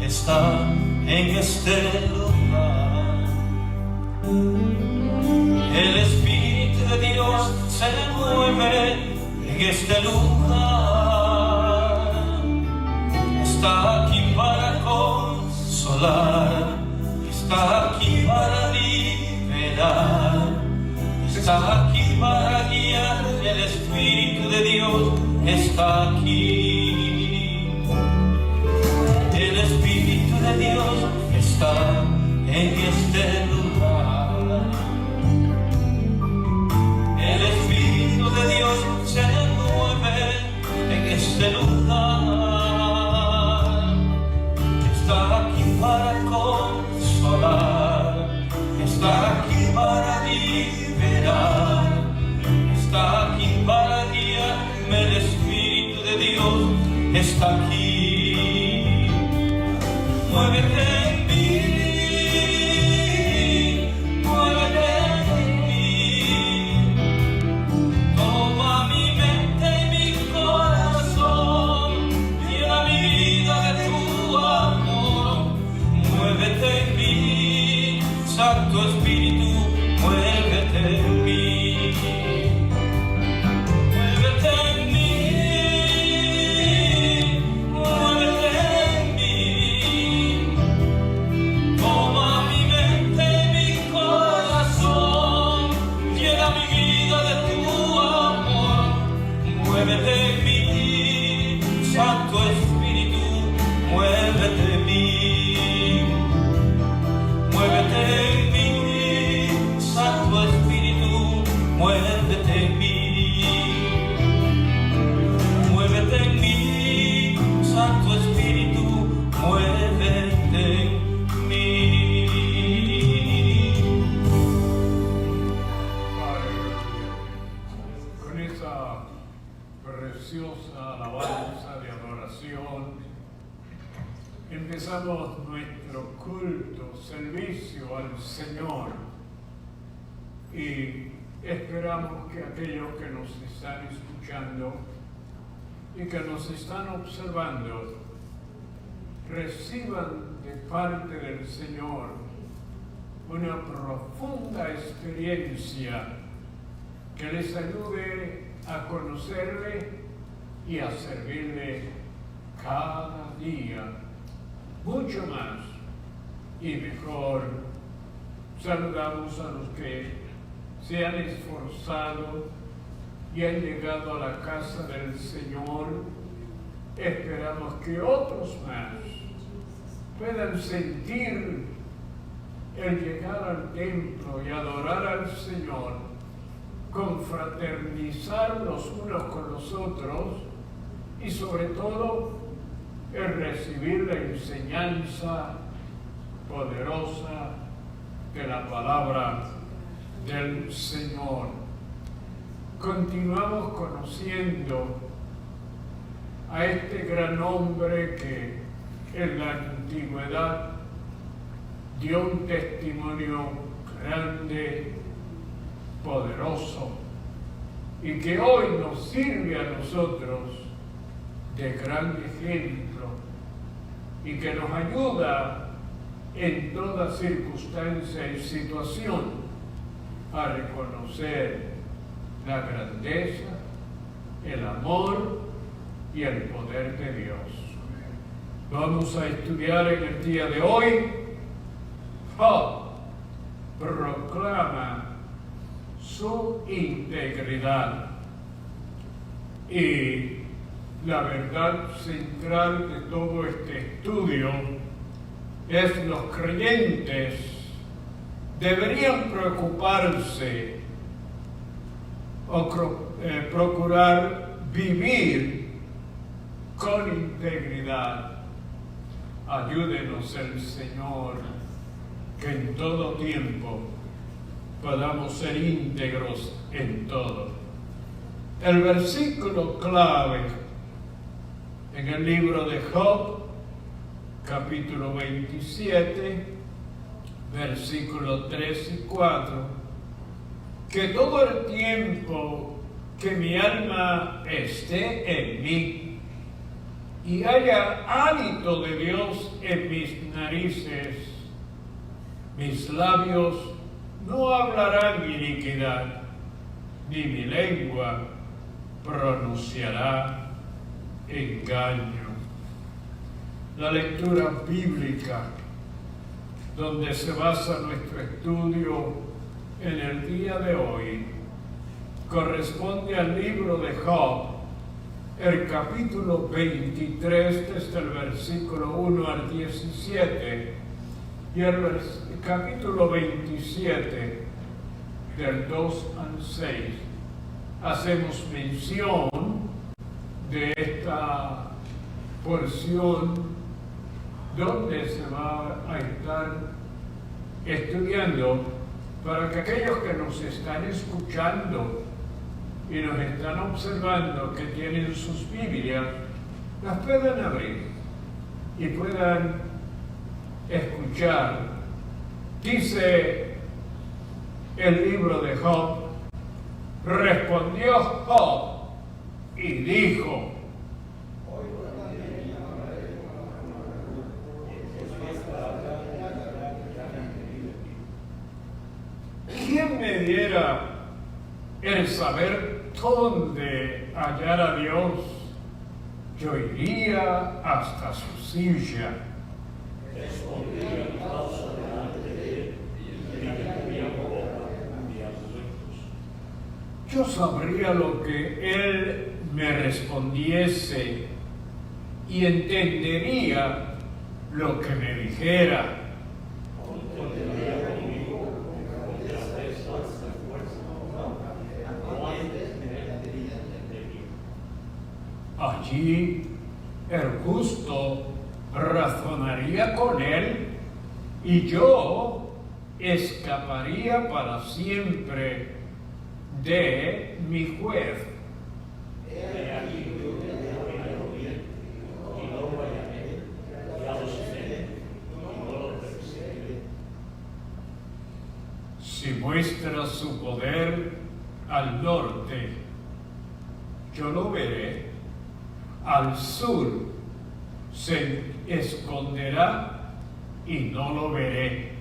está en este lugar. El Espíritu de Dios se mueve en este lugar. Está aquí para consolar, está aquí para liberar, está aquí para guiar. El Espíritu de Dios está aquí. El Espíritu de Dios está en este lugar. El Espíritu de Dios se mueve en este lugar. Está aquí para consolar, está aquí para liberar, está aquí para guiarme. El Espíritu de Dios está aquí. Muévete en mí, muévete en mí. Toma mi mente y mi corazón, llena mi vida de tu amor. Muévete en mí, Santo Espíritu, muévete en mí. Muévete en mí, muévete en mí. Toma mi mente y mi corazón, llena mi vida de tu amor. Muévete en mí, Santo Espíritu, muévete en mí. Muévete en mí, Santo Espíritu, muévete en mí. Muévete en mí, Santo Espíritu, muévete en mí. Con esa preciosa alabanza de adoración, empezamos nuestro culto, servicio al Señor, y esperamos que aquellos que nos están escuchando y que nos están observando reciban de parte del Señor una profunda experiencia que les ayude a conocerle y a servirle cada día mucho más y mejor. Saludamos a los que se han esforzado y han llegado a la casa del Señor. Esperamos que otros más puedan sentir el llegar al templo y adorar al Señor, confraternizar los unos con los otros y sobre todo el recibir la enseñanza poderosa de la palabra del Señor. Continuamos conociendo a este gran hombre que en la antigüedad dio un testimonio grande, poderoso, y que hoy nos sirve a nosotros de gran ejemplo y que nos ayuda en toda circunstancia y situación a reconocer la grandeza, el amor y el poder de Dios. Vamos a estudiar en el día de hoy. Job proclama su integridad. Y la verdad central de todo este estudio es: los creyentes deberían preocuparse o procurar vivir con integridad. Ayúdenos el Señor que en todo tiempo podamos ser íntegros en todo. El versículo clave en el libro de Job, capítulo 27, versículos 3 y 4, que todo el tiempo que mi alma esté en mí, y haya hálito de Dios en mis narices, mis labios no hablarán iniquidad, ni mi lengua pronunciará engaño. La lectura bíblica donde se basa nuestro estudio en el día de hoy corresponde al libro de Job, el capítulo 23, desde el versículo 1 al 17, y el capítulo 27, del 2 al 6. Hacemos mención de esta porción donde se va a estar estudiando para que aquellos que nos están escuchando y nos están observando, que tienen sus Biblias, las puedan abrir y puedan escuchar. Dice el libro de Job: respondió Job y dijo: ¿quién me diera el saber dónde hallar a Dios? Yo iría hasta su silla. Yo sabría lo que él me respondiese y entendería lo que me dijera. Allí el justo razonaría con él y yo escaparía para siempre de mi juez. Si muestra su poder al norte, yo lo veré. Al sur se esconderá y no lo veré.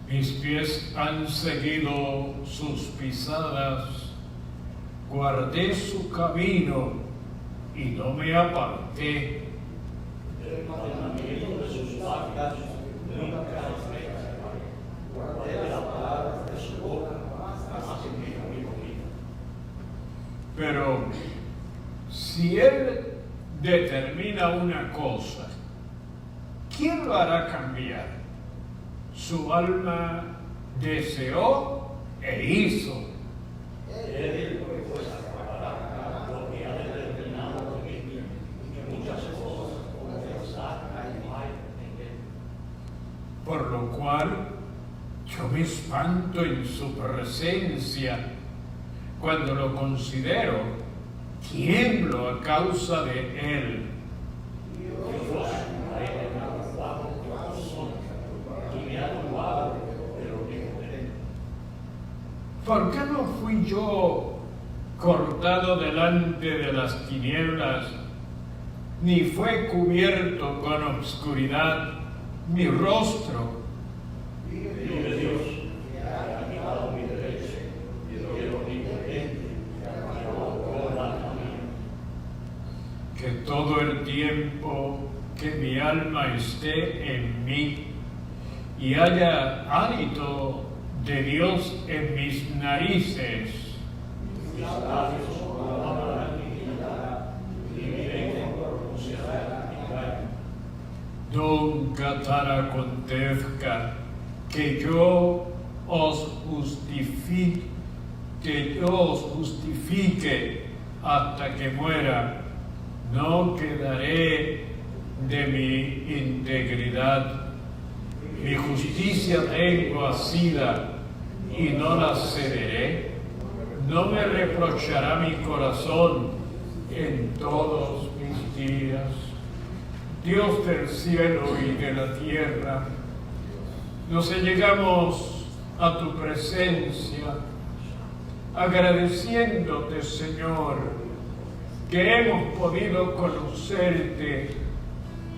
Mis pies han seguido sus pisadas, guardé su camino y no me aparté. El mandamiento de sus labios nunca guardé la palabra de su boca, jamás en mi camino. Pero si él determina una cosa, ¿quién lo hará cambiar? Su alma deseó e hizo. Él pues acabará lo que ha determinado de mí, y muchas cosas confesar hay en él. Por lo cual yo me espanto en su presencia. Cuando lo considero, tiemblo a causa de él. Dios ha enamorado mi corazón y me ha tomado de lo que ordené. ¿Por qué no fui yo cortado delante de las tinieblas, ni fue cubierto con obscuridad mi rostro? Vive Dios, que ha quitado mi derecho, y lo impotente, que ahogó la mía. Que todo el tiempo que mi alma esté en mí y haya hálito de Dios en mis narices. Mis labios no hablarán iniquidad, ni mi lengua pronunciará engaño. Nunca tal acontezca que yo os justifique hasta que muera. No quedaré de mi integridad. Mi justicia tengo asida y no la cederé. No me reprochará mi corazón en todos mis días. Dios del cielo y de la tierra, nos allegamos a tu presencia, agradeciéndote, Señor, que hemos podido conocerte,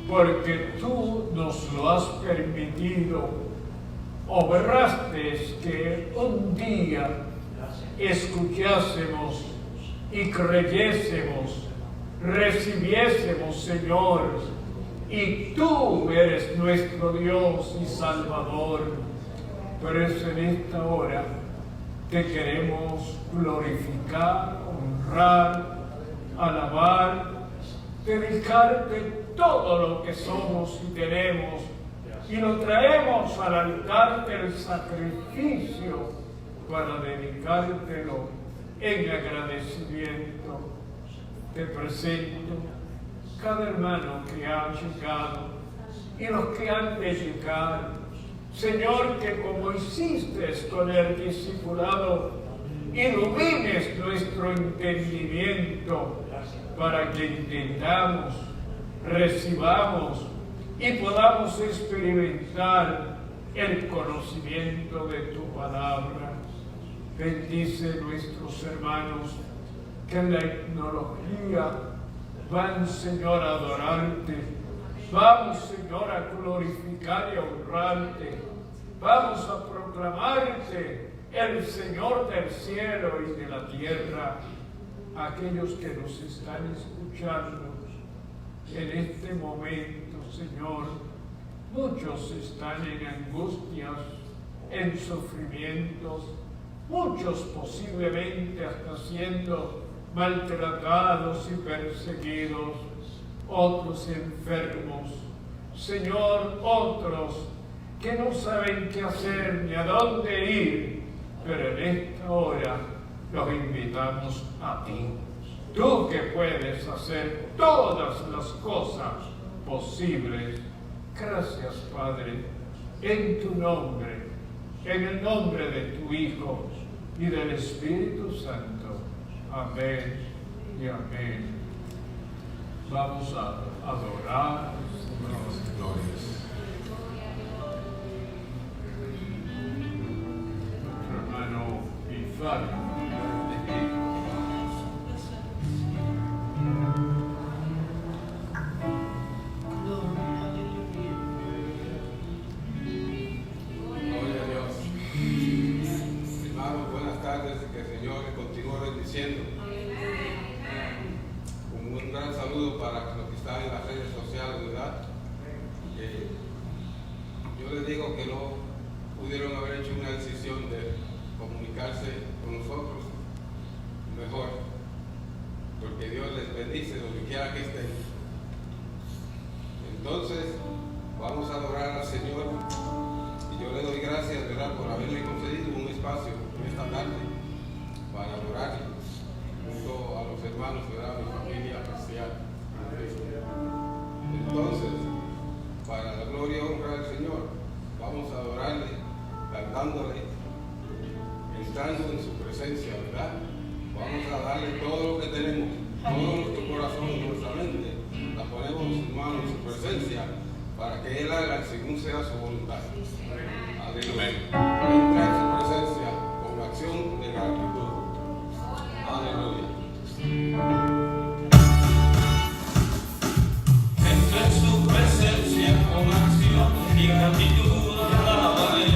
porque tú nos lo has permitido. Obraste que un día escuchásemos y creyésemos, recibiésemos, Señor, y tú eres nuestro Dios y Salvador. Por eso en esta hora te queremos glorificar, honrar, alabar, dedicarte todo lo que somos y tenemos, y lo traemos al altar del sacrificio para dedicártelo en agradecimiento. Te presento cada hermano que ha llegado y los que han de llegar. Señor, que como hiciste con el discipulado, ilumines nuestro entendimiento para que entendamos, recibamos y podamos experimentar el conocimiento de tu palabra. Bendice nuestros hermanos que en la etnología van, Señor, a adorarte. Vamos, Señor, a glorificar y a honrarte. Vamos a proclamarte el Señor del cielo y de la tierra. Aquellos que nos están escuchando en este momento, Señor, muchos están en angustias, en sufrimientos, muchos posiblemente hasta siendo maltratados y perseguidos, otros enfermos, Señor, otros que no saben qué hacer ni a dónde ir, pero en esta hora los invitamos a ti. Tú que puedes hacer todas las cosas posibles. Gracias, Padre, en tu nombre, en el nombre de tu Hijo y del Espíritu Santo. Amén y amén. Vamos a adorar al Señor. Glorias. Nuestro hermano Isaac. Gloria a Dios. Hermanos, buenas tardes y que el Señor les continúe bendiciendo. Un gran saludo para los que están en las redes sociales, ¿verdad? Yo les digo que no pudieron haber hecho una decisión de comunicarse con nosotros mejor, porque Dios les bendice donde quiera que estén. Entonces, vamos a adorar al Señor y yo le doy gracias, ¿verdad?, por haberle concedido un espacio esta tarde para adorarle junto a los hermanos, ¿verdad?, mi familia cristiana. Entonces, para la gloria y honra del Señor, vamos a adorarle, cantándole, entrando en su presencia, ¿verdad? Vamos a darle todo lo que tenemos, todo nuestro corazón y nuestra mente, la ponemos en sus manos, en su presencia, para que Él haga según sea su voluntad. Aleluya. Entra en su presencia con acción de gratitud. Aleluya. Entra en su presencia con acción y gratitud, alábale,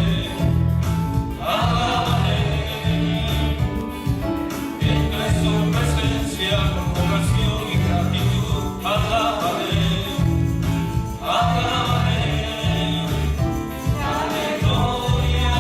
alábale. Entra en su presencia con acción y gratitud, alábale, alábale. Dale gloria.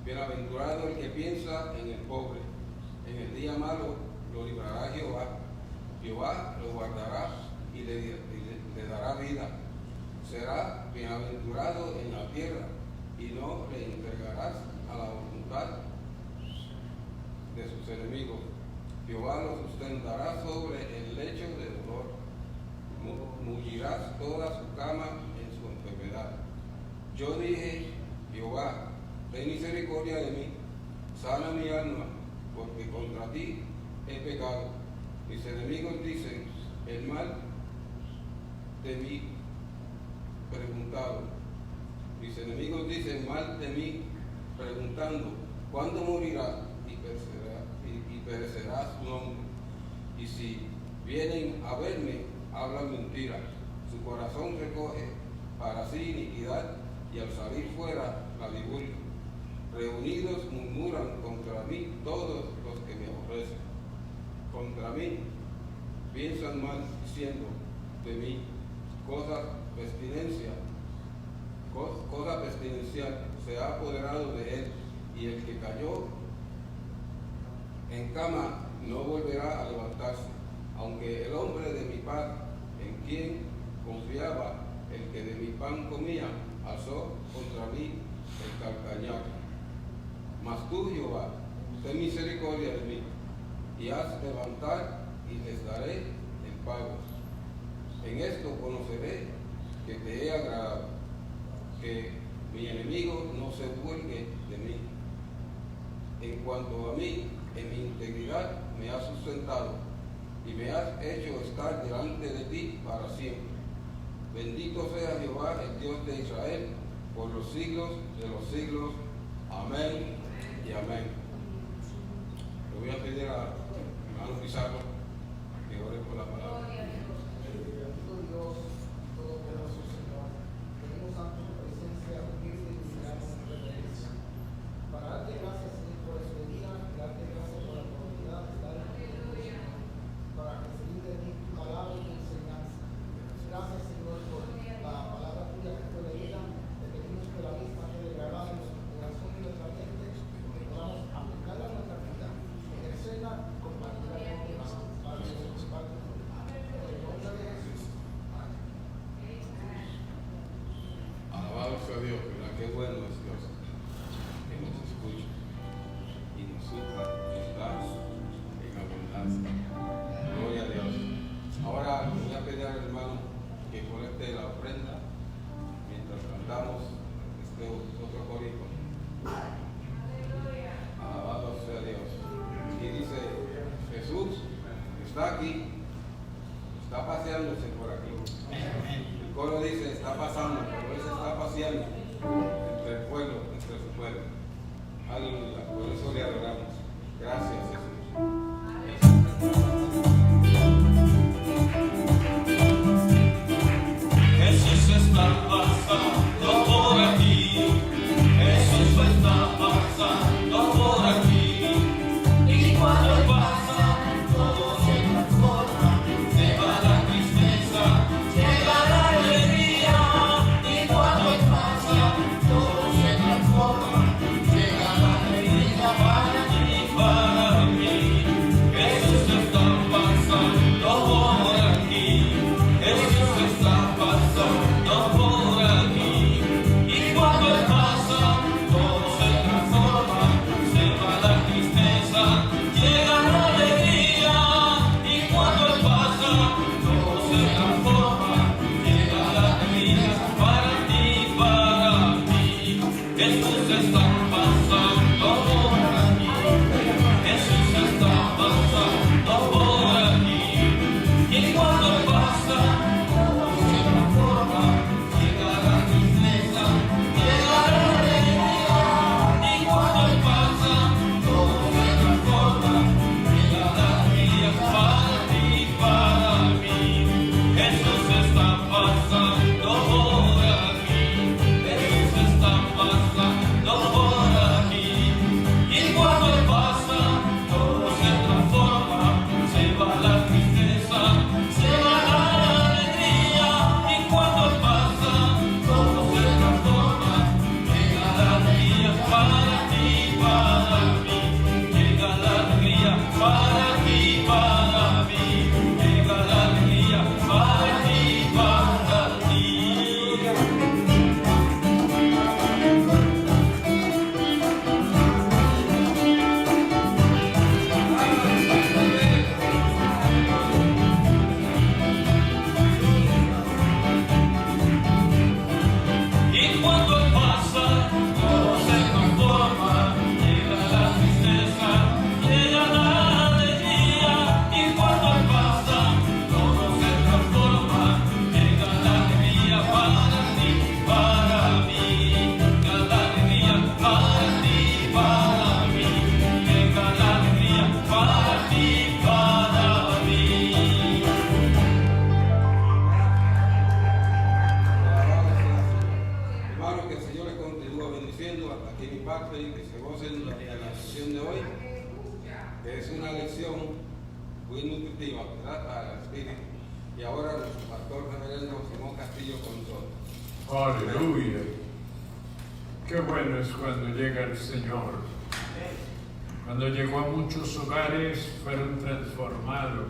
Bienaventurado el que piensa en el pobre. En el día malo lo librará Jehová. Jehová lo guardará y le será bienaventurado en la tierra, y no le entregarás a la voluntad de sus enemigos. Jehová lo sustentará sobre el lecho de dolor, mullirás toda su cama en su enfermedad. Yo dije, Jehová, ten misericordia de mí, sana mi alma, porque contra ti he pecado. Mis enemigos dicen, el mal de mí preguntado. Mis enemigos dicen mal de mí, preguntando, ¿cuándo morirá y perecerá su nombre? Y si vienen a verme, hablan mentira. Su corazón recoge para sí iniquidad, y al salir fuera la divulgan. Reunidos murmuran contra mí todos los que me aborrecen. Contra mí piensan mal, diciendo de mí cosa pestilencial se ha apoderado de él, y el que cayó en cama no volverá a levantarse. Aunque el hombre de mi paz, en quien confiaba, el que de mi pan comía, alzó contra mí el calcañar. Mas tú, Jehová, ten misericordia de mí, y haz levantar, y les daré el pago. En esto conoceré que te he agradado, que mi enemigo no se burle de mí. En cuanto a mí, en mi integridad me has sustentado, y me has hecho estar delante de ti para siempre. Bendito sea Jehová, el Dios de Israel, por los siglos de los siglos. Amén y amén. Le voy a pedir a hermano Pizarro que ore por la palabra. Dios, todopoderoso Señor, venimos ante tu presencia humilde y gracias y reverencia. Para darte gracias, Señor, por este día, y darte gracias por la oportunidad de estar en tu presencia, para recibir de ti tu palabra y tu enseñanza. Gracias, Señor, por la palabra tuya que fue leída. Te pedimos que la misma quede grabada en nuestro corazón y nuestra mente, que podamos aplicarla a nuestra vida, ejercerla y compartirla con los demás. Para que nos compartan. En el nombre de Jesús. Alabado sea Dios, ¿verdad? Qué bueno es Dios, que nos escucha y nos supla, nos da en abundancia. Gloria a Dios. Ahora voy a pedir al hermano que colecte la ofrenda mientras cantamos este otro corito. Alabado sea Dios. Y dice, Jesús está aquí, está paseándose por aquí. El coro dice, está pasando, pero él se está paseando entre el pueblo, entre su pueblo. Aleluya, por eso le adoramos. Gracias, Jesús está pasando por aquí. Jesús está pasando por aquí. Y cuando pasa, todo se transforma. Se va la tristeza, llega la alegría. Y cuando pasa, todo se transforma. Llega la alegría para ti, para mí. parte y que se gocen de la sesión de hoy, que es una lección muy nutritiva, ¿verdad? Para el espíritu. Y ahora nuestro pastor reverendo Simón Castillo con nosotros. Aleluya. Qué bueno es cuando llega el Señor. Cuando llegó a muchos hogares fueron transformados.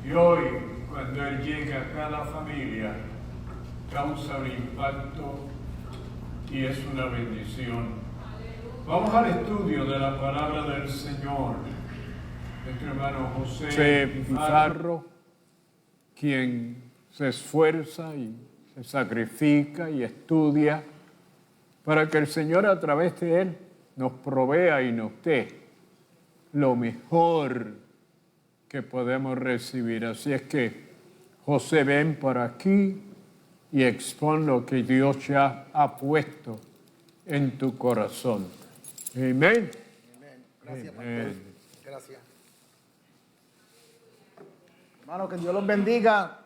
Y hoy, cuando Él llega a cada familia, causa un impacto y es una bendición. Vamos al estudio de la palabra del Señor. Nuestro hermano José Pizarro, quien se esfuerza y se sacrifica y estudia para que el Señor a través de Él nos provea y nos dé lo mejor que podemos recibir. Así es que, José, ven por aquí y expon lo que Dios ya ha puesto en tu corazón. Amén. Amén. Gracias, pastor. Gracias. Hermano, que Dios los bendiga.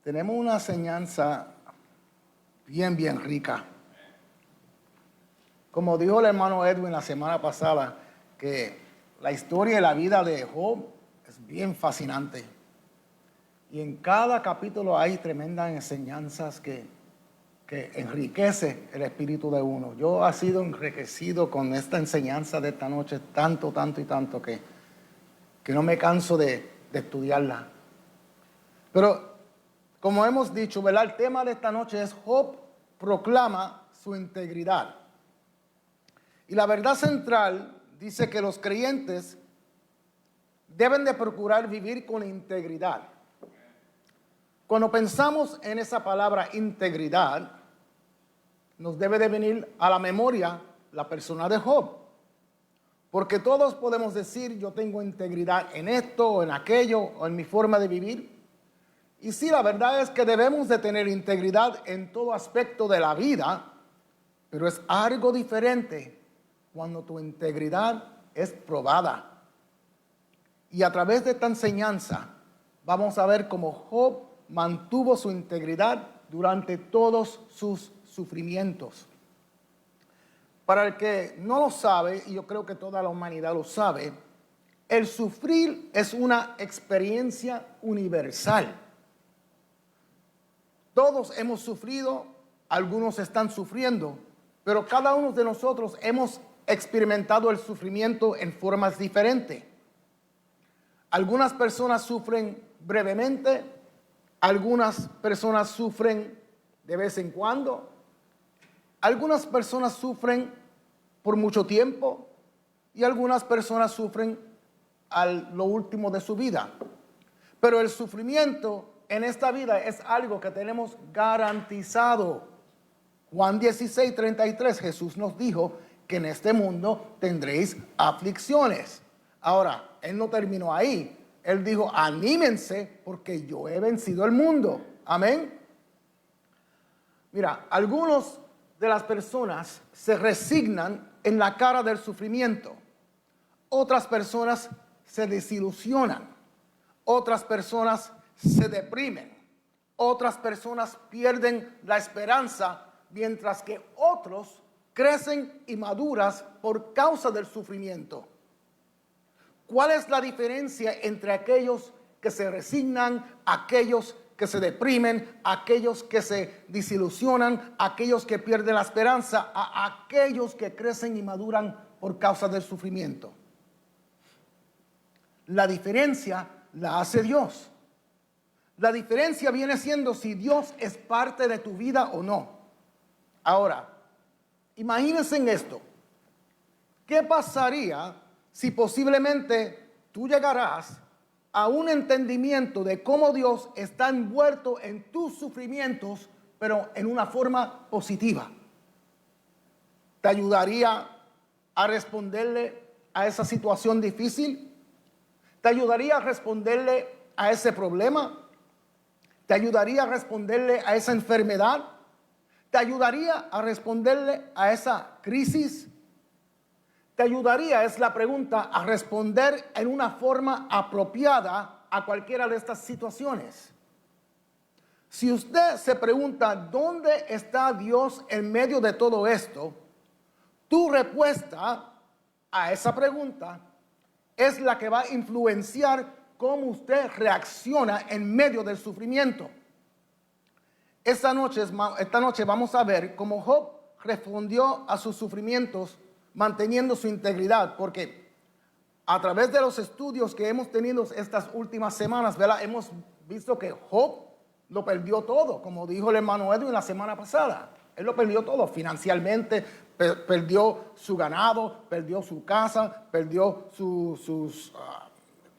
Tenemos una enseñanza bien rica. Como dijo el hermano Edwin la semana pasada, que la historia y la vida de Job es bien fascinante. Y en cada capítulo hay tremendas enseñanzas que enriquece el espíritu de uno. Yo he sido enriquecido con esta enseñanza de esta noche tanto que no me canso de estudiarla. Pero como hemos dicho, ¿verdad? El tema de esta noche es Job proclama su integridad. Y la verdad central dice que los creyentes deben de procurar vivir con integridad. Cuando pensamos en esa palabra integridad, nos debe de venir a la memoria la persona de Job. Porque todos podemos decir, yo tengo integridad en esto o en aquello o en mi forma de vivir. Y sí, la verdad es que debemos de tener integridad en todo aspecto de la vida, pero es algo diferente cuando tu integridad es probada. Y a través de esta enseñanza vamos a ver cómo Job mantuvo su integridad durante todos sus sufrimientos. Para el que no lo sabe, y yo creo que toda la humanidad lo sabe, el sufrir es una experiencia universal. Todos hemos sufrido, algunos están sufriendo, pero cada uno de nosotros hemos experimentado el sufrimiento en formas diferentes. Algunas personas sufren brevemente, algunas personas sufren de vez en cuando, algunas personas sufren por mucho tiempo y algunas personas sufren a lo último de su vida. Pero el sufrimiento en esta vida es algo que tenemos garantizado. Juan 16:33, Jesús nos dijo que en este mundo tendréis aflicciones. Ahora, Él no terminó ahí. Él dijo, anímense porque yo he vencido el mundo. Amén. Mira, algunos de las personas se resignan en la cara del sufrimiento. Otras personas se desilusionan. Otras personas se deprimen. Otras personas pierden la esperanza, mientras que otros crecen y maduran por causa del sufrimiento. ¿Cuál es la diferencia entre aquellos que se resignan, aquellos que se deprimen, aquellos que se desilusionan, aquellos que pierden la esperanza, a aquellos que crecen y maduran por causa del sufrimiento? La diferencia la hace Dios. La diferencia viene siendo si Dios es parte de tu vida o no. Ahora, imagínense en esto. ¿Qué pasaría si posiblemente tú llegarás a un entendimiento de cómo Dios está envuelto en tus sufrimientos, pero en una forma positiva? ¿Te ayudaría a responderle a esa situación difícil? ¿Te ayudaría a responderle a ese problema? ¿Te ayudaría a responderle a esa enfermedad? ¿Te ayudaría a responderle a esa crisis? ¿Te ayudaría, es la pregunta, a responder en una forma apropiada a cualquiera de estas situaciones? Si usted se pregunta dónde está Dios en medio de todo esto, tu respuesta a esa pregunta es la que va a influenciar cómo usted reacciona en medio del sufrimiento. Esta noche vamos a ver cómo Job respondió a sus sufrimientos manteniendo su integridad, porque a través de los estudios que hemos tenido estas últimas semanas, ¿verdad? Hemos visto que Job lo perdió todo, como dijo el hermano Edwin la semana pasada. Él lo perdió todo financieramente, perdió su ganado, perdió su casa, perdió sus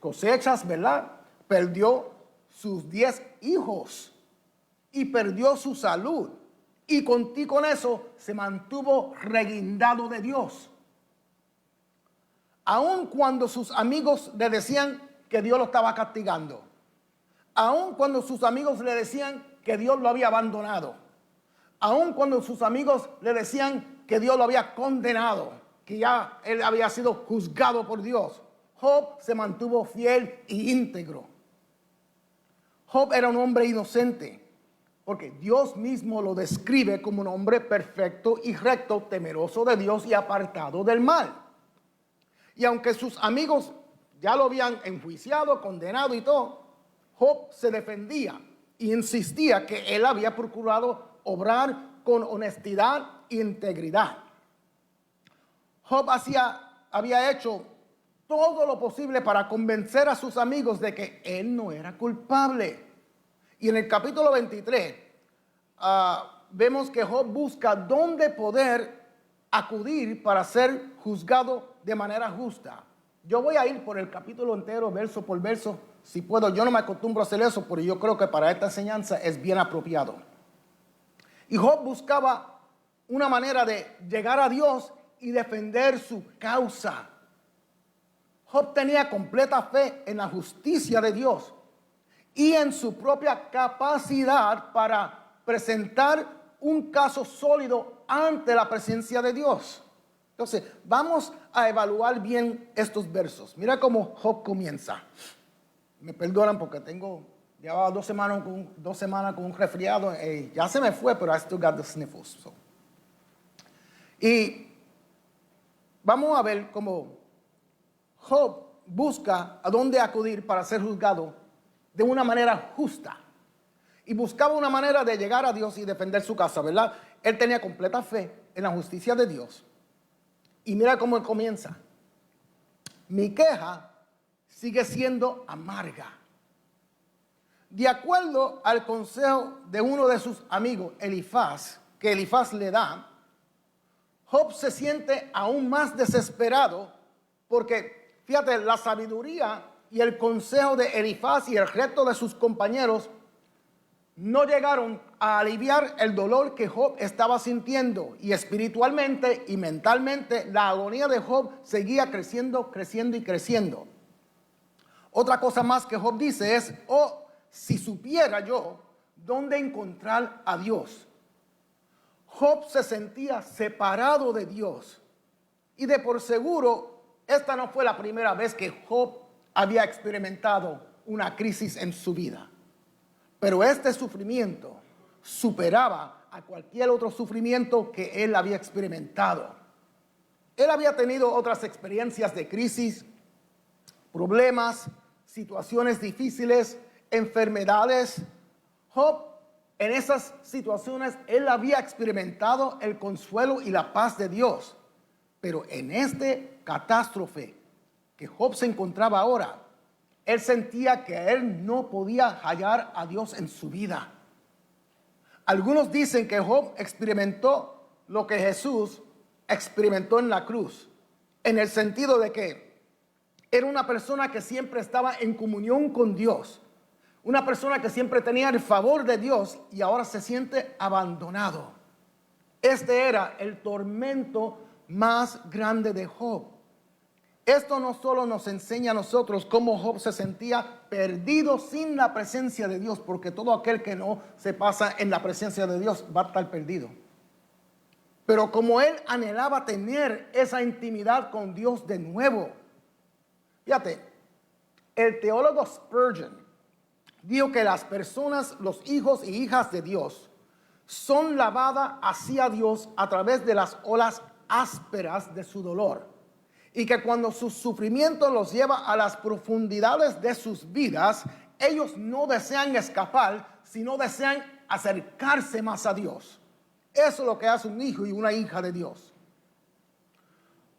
cosechas, ¿verdad? Perdió sus 10 hijos y perdió su salud. Y con eso se mantuvo reguindado de Dios. Aun cuando sus amigos le decían que Dios lo estaba castigando. Aun cuando sus amigos le decían que Dios lo había abandonado. Aun cuando sus amigos le decían que Dios lo había condenado, que ya él había sido juzgado por Dios, Job se mantuvo fiel e íntegro. Job era un hombre inocente, porque Dios mismo lo describe como un hombre perfecto y recto, temeroso de Dios y apartado del mal. Y aunque sus amigos ya lo habían enjuiciado, condenado y todo, Job se defendía e insistía que él había procurado obrar con honestidad e integridad. Job había hecho todo lo posible para convencer a sus amigos de que él no era culpable. Y en el capítulo 23 vemos que Job busca dónde poder acudir para ser juzgado de manera justa. Yo voy a ir por el capítulo entero, verso por verso, si puedo. Yo no me acostumbro a hacer eso, pero yo creo que para esta enseñanza es bien apropiado. Y Job buscaba una manera de llegar a Dios y defender su causa. Job tenía completa fe en la justicia de Dios y en su propia capacidad para presentar un caso sólido ante la presencia de Dios. Entonces, vamos a evaluar bien estos versos. Mira cómo Job comienza. Me perdonan porque llevaba 2 semanas con un resfriado. Ya se me fue, pero I still got the sniffles. So. Y vamos a ver cómo Job busca a dónde acudir para ser juzgado de una manera justa. Y buscaba una manera de llegar a Dios y defender su casa, ¿verdad? Él tenía completa fe en la justicia de Dios. Y mira cómo él comienza. Mi queja sigue siendo amarga. De acuerdo al consejo de uno de sus amigos, Elifaz, que Elifaz le da, Job se siente aún más desesperado porque, fíjate, la sabiduría y el consejo de Elifaz y el resto de sus compañeros no llegaron a aliviar el dolor que Job estaba sintiendo, y espiritualmente y mentalmente la agonía de Job seguía creciendo, creciendo y creciendo. Otra cosa más que Job dice es: oh, si supiera yo dónde encontrar a Dios. Job se sentía separado de Dios, y de por seguro esta no fue la primera vez que Job había experimentado una crisis en su vida. Pero este sufrimiento superaba a cualquier otro sufrimiento que él había experimentado. Él había tenido otras experiencias de crisis, problemas, situaciones difíciles, enfermedades. Job, en esas situaciones, él había experimentado el consuelo y la paz de Dios. Pero en este catástrofe que Job se encontraba ahora, él sentía que él no podía hallar a Dios en su vida. Algunos dicen que Job experimentó lo que Jesús experimentó en la cruz, en el sentido de que era una persona que siempre estaba en comunión con Dios, una persona que siempre tenía el favor de Dios, y ahora se siente abandonado. Este era el tormento más grande de Job. Esto no solo nos enseña a nosotros cómo Job se sentía perdido sin la presencia de Dios, porque todo aquel que no se pasa en la presencia de Dios va a estar perdido. Pero como él anhelaba tener esa intimidad con Dios de nuevo. Fíjate, el teólogo Spurgeon dijo que las personas, los hijos y hijas de Dios, son lavadas hacia Dios a través de las olas ásperas de su dolor. Y que cuando su sufrimiento los lleva a las profundidades de sus vidas, ellos no desean escapar, sino desean acercarse más a Dios. Eso es lo que hace un hijo y una hija de Dios.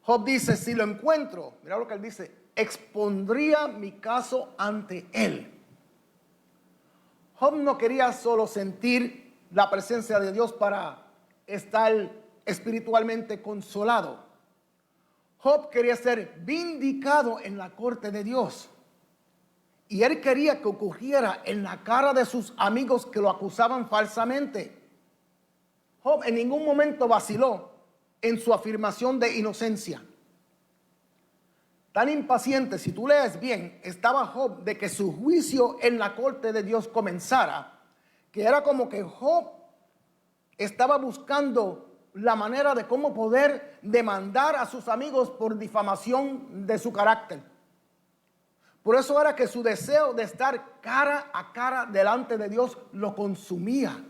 Job dice, si lo encuentro, mira lo que él dice, expondría mi caso ante él. Job no quería solo sentir la presencia de Dios para estar espiritualmente consolado. Job quería ser vindicado en la corte de Dios. Y él quería que ocurriera en la cara de sus amigos que lo acusaban falsamente. Job en ningún momento vaciló en su afirmación de inocencia. Tan impaciente, si tú lees bien, estaba Job de que su juicio en la corte de Dios comenzara, que era como que Job estaba buscando la manera de cómo poder demandar a sus amigos por difamación de su carácter. Por eso era que su deseo de estar cara a cara delante de Dios lo consumía.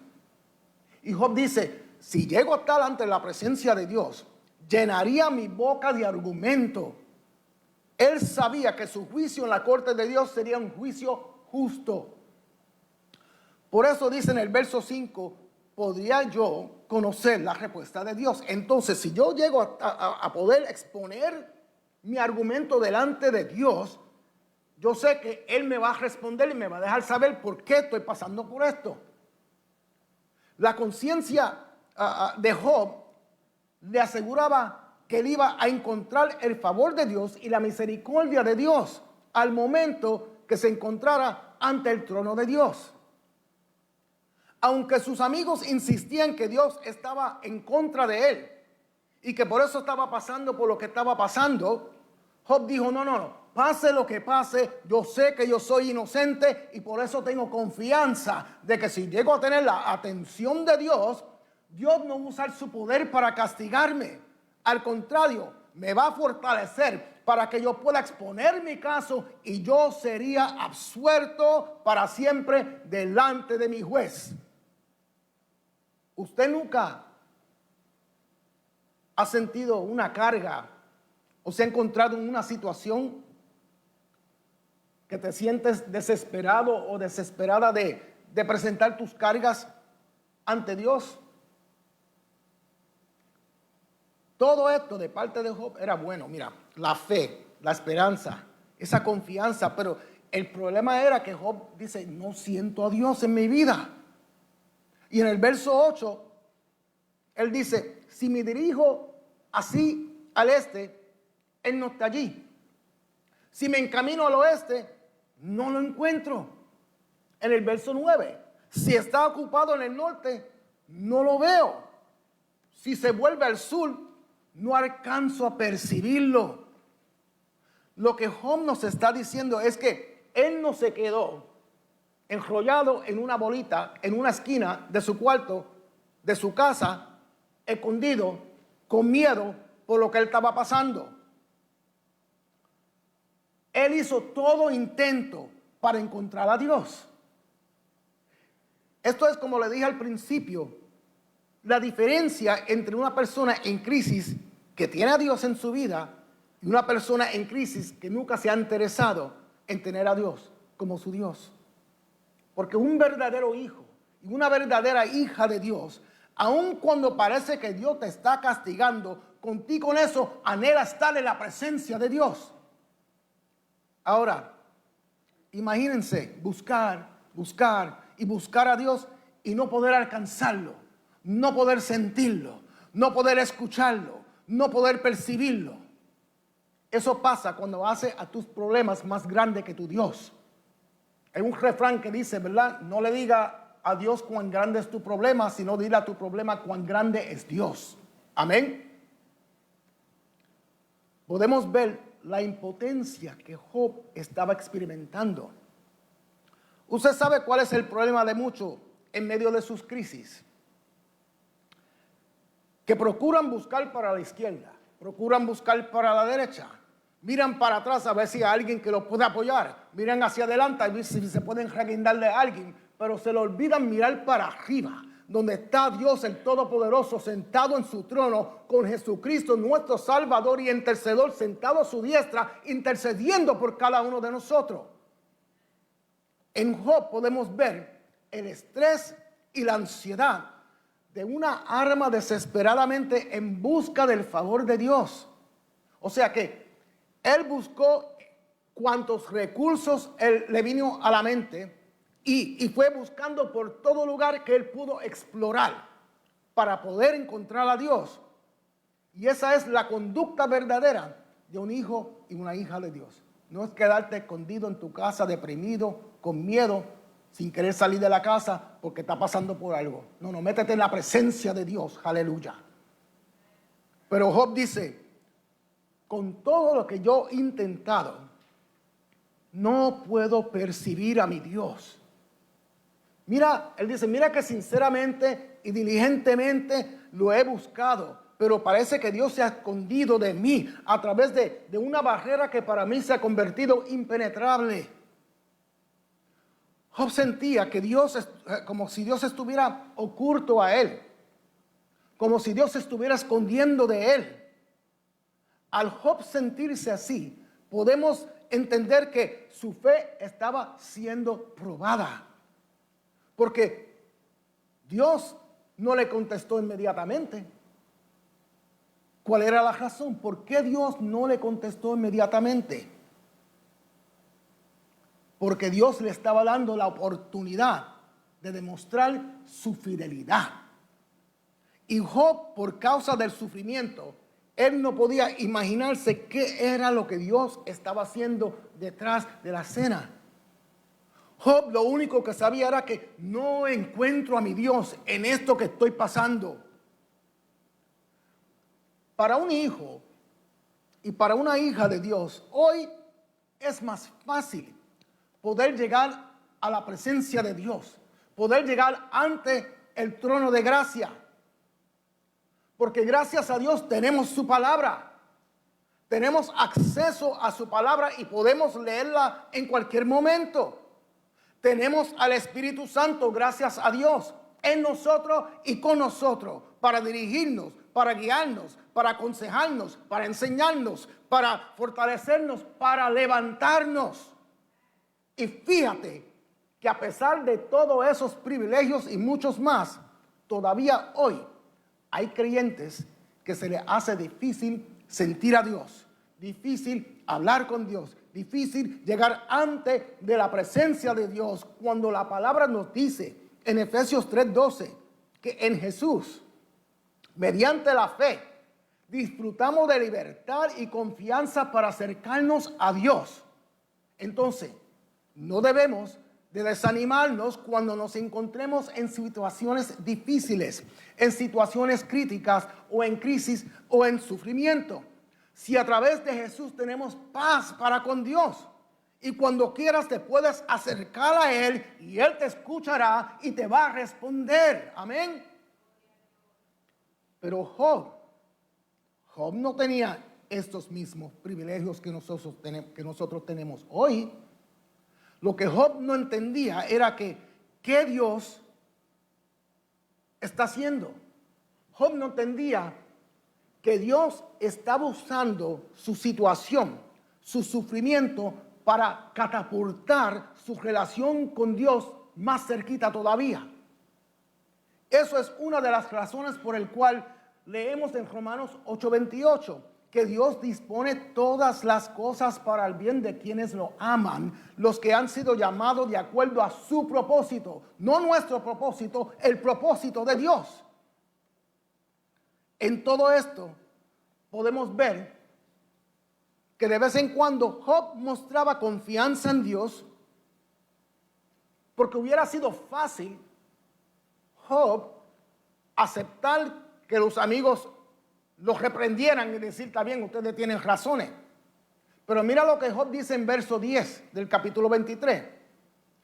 Y Job dice, si llego a estar ante la presencia de Dios, llenaría mi boca de argumento. Él sabía que su juicio en la corte de Dios sería un juicio justo. Por eso dice en el verso 5, podría yo conocer la respuesta de Dios. Entonces, si yo llego a poder exponer mi argumento delante de Dios, yo sé que Él me va a responder y me va a dejar saber por qué estoy pasando por esto. La conciencia de Job le aseguraba que él iba a encontrar el favor de Dios y la misericordia de Dios al momento que se encontrara ante el trono de Dios. Aunque sus amigos insistían que Dios estaba en contra de él y que por eso estaba pasando por lo que estaba pasando, Job dijo, no, pase lo que pase, yo sé que yo soy inocente y por eso tengo confianza de que si llego a tener la atención de Dios, Dios no va a usar su poder para castigarme. Al contrario, me va a fortalecer para que yo pueda exponer mi caso y yo sería absuelto para siempre delante de mi juez. ¿Usted nunca ha sentido una carga o se ha encontrado en una situación que te sientes desesperado o desesperada de presentar tus cargas ante Dios? Todo esto de parte de Job era bueno. Mira, la fe, la esperanza, esa confianza. Pero el problema era que Job dice, no siento a Dios en mi vida. Y en el verso 8, él dice, si me dirijo así al este, Él no está allí. Si me encamino al oeste, no lo encuentro. En el verso 9, si está ocupado en el norte, no lo veo. Si se vuelve al sur, no alcanzo a percibirlo. Lo que Job nos está diciendo es que él no se quedó enrollado en una bolita, en una esquina de su cuarto, de su casa, escondido, con miedo por lo que él estaba pasando. Él hizo todo intento para encontrar a Dios. Esto es como le dije al principio, la diferencia entre una persona en crisis que tiene a Dios en su vida y una persona en crisis que nunca se ha interesado en tener a Dios como su Dios. Porque un verdadero hijo y una verdadera hija de Dios, aun cuando parece que Dios te está castigando, contigo con eso anhela estar en la presencia de Dios. Ahora, imagínense buscar a Dios y no poder alcanzarlo, no poder sentirlo, no poder escucharlo, no poder percibirlo. Eso pasa cuando haces a tus problemas más grandes que tu Dios. Hay un refrán que dice, ¿verdad? No le diga a Dios cuán grande es tu problema, sino dile a tu problema cuán grande es Dios. Amén. Podemos ver la impotencia que Job estaba experimentando. Usted sabe cuál es el problema de muchos en medio de sus crisis. Que procuran buscar para la izquierda, procuran buscar para la derecha, Miran para atrás a ver si hay alguien que los puede apoyar. Miran hacia adelante a ver si se pueden reguindarle a alguien. Pero se le olvidan mirar para arriba, donde está Dios el Todopoderoso sentado en su trono, con Jesucristo nuestro Salvador y intercedor sentado a su diestra, intercediendo por cada uno de nosotros. En Job podemos ver el estrés y la ansiedad de una alma desesperadamente en busca del favor de Dios. O sea que él buscó cuantos recursos le vino a la mente y fue buscando por todo lugar que él pudo explorar para poder encontrar a Dios. Y esa es la conducta verdadera de un hijo y una hija de Dios. No es quedarte escondido en tu casa, deprimido, con miedo, sin querer salir de la casa porque está pasando por algo. No, métete en la presencia de Dios. Aleluya. Pero Job dice, con todo lo que yo he intentado, no puedo percibir a mi Dios. Mira, él dice, mira que sinceramente y diligentemente lo he buscado, pero parece que Dios se ha escondido de mí a través de una barrera que para mí se ha convertido impenetrable. Job sentía que como si Dios estuviera oculto a él, como si Dios se estuviera escondiendo de él. Al Job sentirse así, podemos entender que su fe estaba siendo probada. Porque Dios no le contestó inmediatamente. ¿Cuál era la razón? ¿Por qué Dios no le contestó inmediatamente? Porque Dios le estaba dando la oportunidad de demostrar su fidelidad. Y Job, por causa del sufrimiento, él no podía imaginarse qué era lo que Dios estaba haciendo detrás de la escena. Job lo único que sabía era que no encuentro a mi Dios en esto que estoy pasando. Para un hijo y para una hija de Dios, hoy es más fácil poder llegar a la presencia de Dios, poder llegar ante el trono de gracia. Porque gracias a Dios tenemos su palabra. Tenemos acceso a su palabra y podemos leerla en cualquier momento. Tenemos al Espíritu Santo, gracias a Dios, en nosotros y con nosotros, para dirigirnos, para guiarnos, para aconsejarnos, para enseñarnos, para fortalecernos, para levantarnos. Y fíjate que a pesar de todos esos privilegios y muchos más, todavía hoy hay creyentes que se les hace difícil sentir a Dios, difícil hablar con Dios, difícil llegar ante de la presencia de Dios, cuando la palabra nos dice en Efesios 3:12 que en Jesús, mediante la fe, disfrutamos de libertad y confianza para acercarnos a Dios. Entonces, no debemos de desanimarnos cuando nos encontremos en situaciones difíciles, en situaciones críticas o en crisis o en sufrimiento. Si a través de Jesús tenemos paz para con Dios, y cuando quieras te puedes acercar a Él y Él te escuchará y te va a responder. Amén. Pero Job no tenía estos mismos privilegios que nosotros tenemos hoy. Lo que Job no entendía era ¿qué Dios está haciendo? Job no entendía que Dios estaba usando su situación, su sufrimiento, para catapultar su relación con Dios más cerquita todavía. Eso es una de las razones por el cual leemos en Romanos 8:28, que Dios dispone todas las cosas para el bien de quienes lo aman, los que han sido llamados de acuerdo a su propósito, no nuestro propósito, el propósito de Dios. En todo esto podemos ver que de vez en cuando Job mostraba confianza en Dios, porque hubiera sido fácil Job aceptar que los amigos los reprendieran y decir, está bien, ustedes tienen razones. Pero mira lo que Job dice en verso 10 del capítulo 23.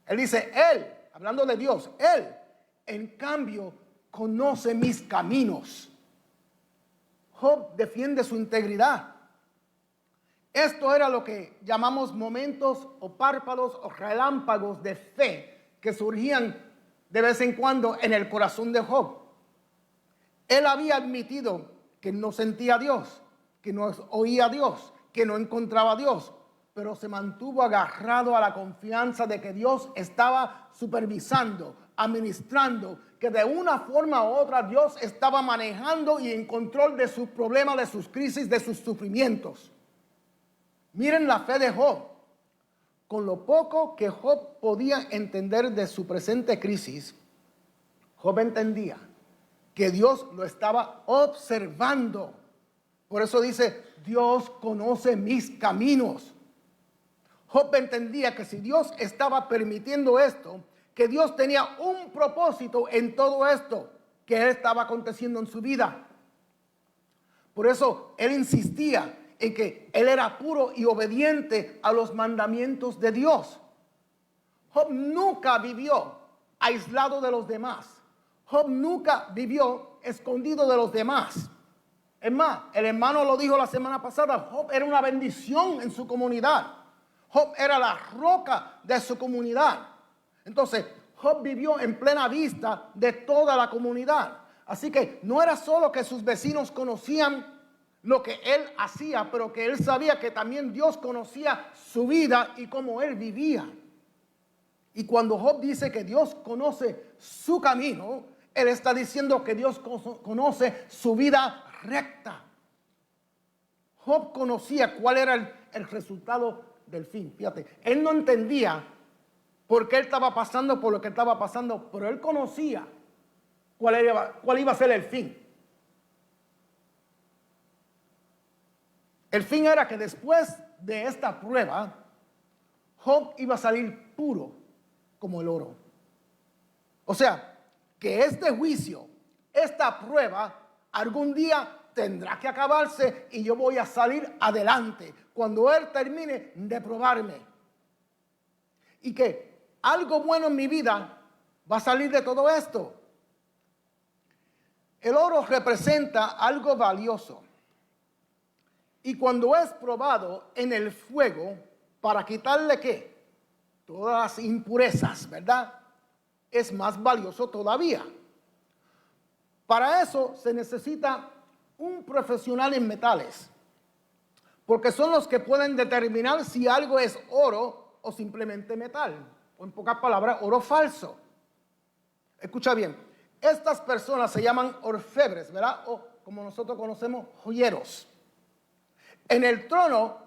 Él dice, Él, hablando de Dios, Él, en cambio, conoce mis caminos. Job defiende su integridad. Esto era lo que llamamos momentos o párpados o relámpagos de fe que surgían de vez en cuando en el corazón de Job. Él había admitido que no sentía a Dios, que no oía a Dios, que no encontraba a Dios, pero se mantuvo agarrado a la confianza de que Dios estaba supervisando, administrando, que de una forma u otra Dios estaba manejando y en control de sus problemas, de sus crisis, de sus sufrimientos. Miren la fe de Job. Con lo poco que Job podía entender de su presente crisis, Job entendía que Dios lo estaba observando. Por eso dice, Dios conoce mis caminos. Job entendía que si Dios estaba permitiendo esto, que Dios tenía un propósito en todo esto que estaba aconteciendo en su vida. Por eso él insistía en que él era puro y obediente a los mandamientos de Dios. Job nunca vivió aislado de los demás. Job nunca vivió escondido de los demás. Es más, el hermano lo dijo la semana pasada, Job era una bendición en su comunidad. Job era la roca de su comunidad. Entonces, Job vivió en plena vista de toda la comunidad. Así que no era solo que sus vecinos conocían lo que él hacía, pero que él sabía que también Dios conocía su vida y cómo él vivía. Y cuando Job dice que Dios conoce su camino, él está diciendo que Dios conoce su vida recta. Job conocía cuál era el resultado del fin. Fíjate, él no entendía por qué él estaba pasando por lo que estaba pasando, pero él conocía cuál iba a ser el fin. El fin era que después de esta prueba, Job iba a salir puro como el oro. O sea, que este juicio, esta prueba, algún día tendrá que acabarse y yo voy a salir adelante cuando Él termine de probarme. Y que algo bueno en mi vida va a salir de todo esto. El oro representa algo valioso. Y cuando es probado en el fuego, para quitarle ¿qué? Todas las impurezas, ¿verdad? Es más valioso todavía. Para eso se necesita un profesional en metales, porque son los que pueden determinar si algo es oro o simplemente metal, o en pocas palabras, oro falso. Escucha bien, estas personas se llaman orfebres, ¿verdad? O como nosotros conocemos, joyeros. En el trono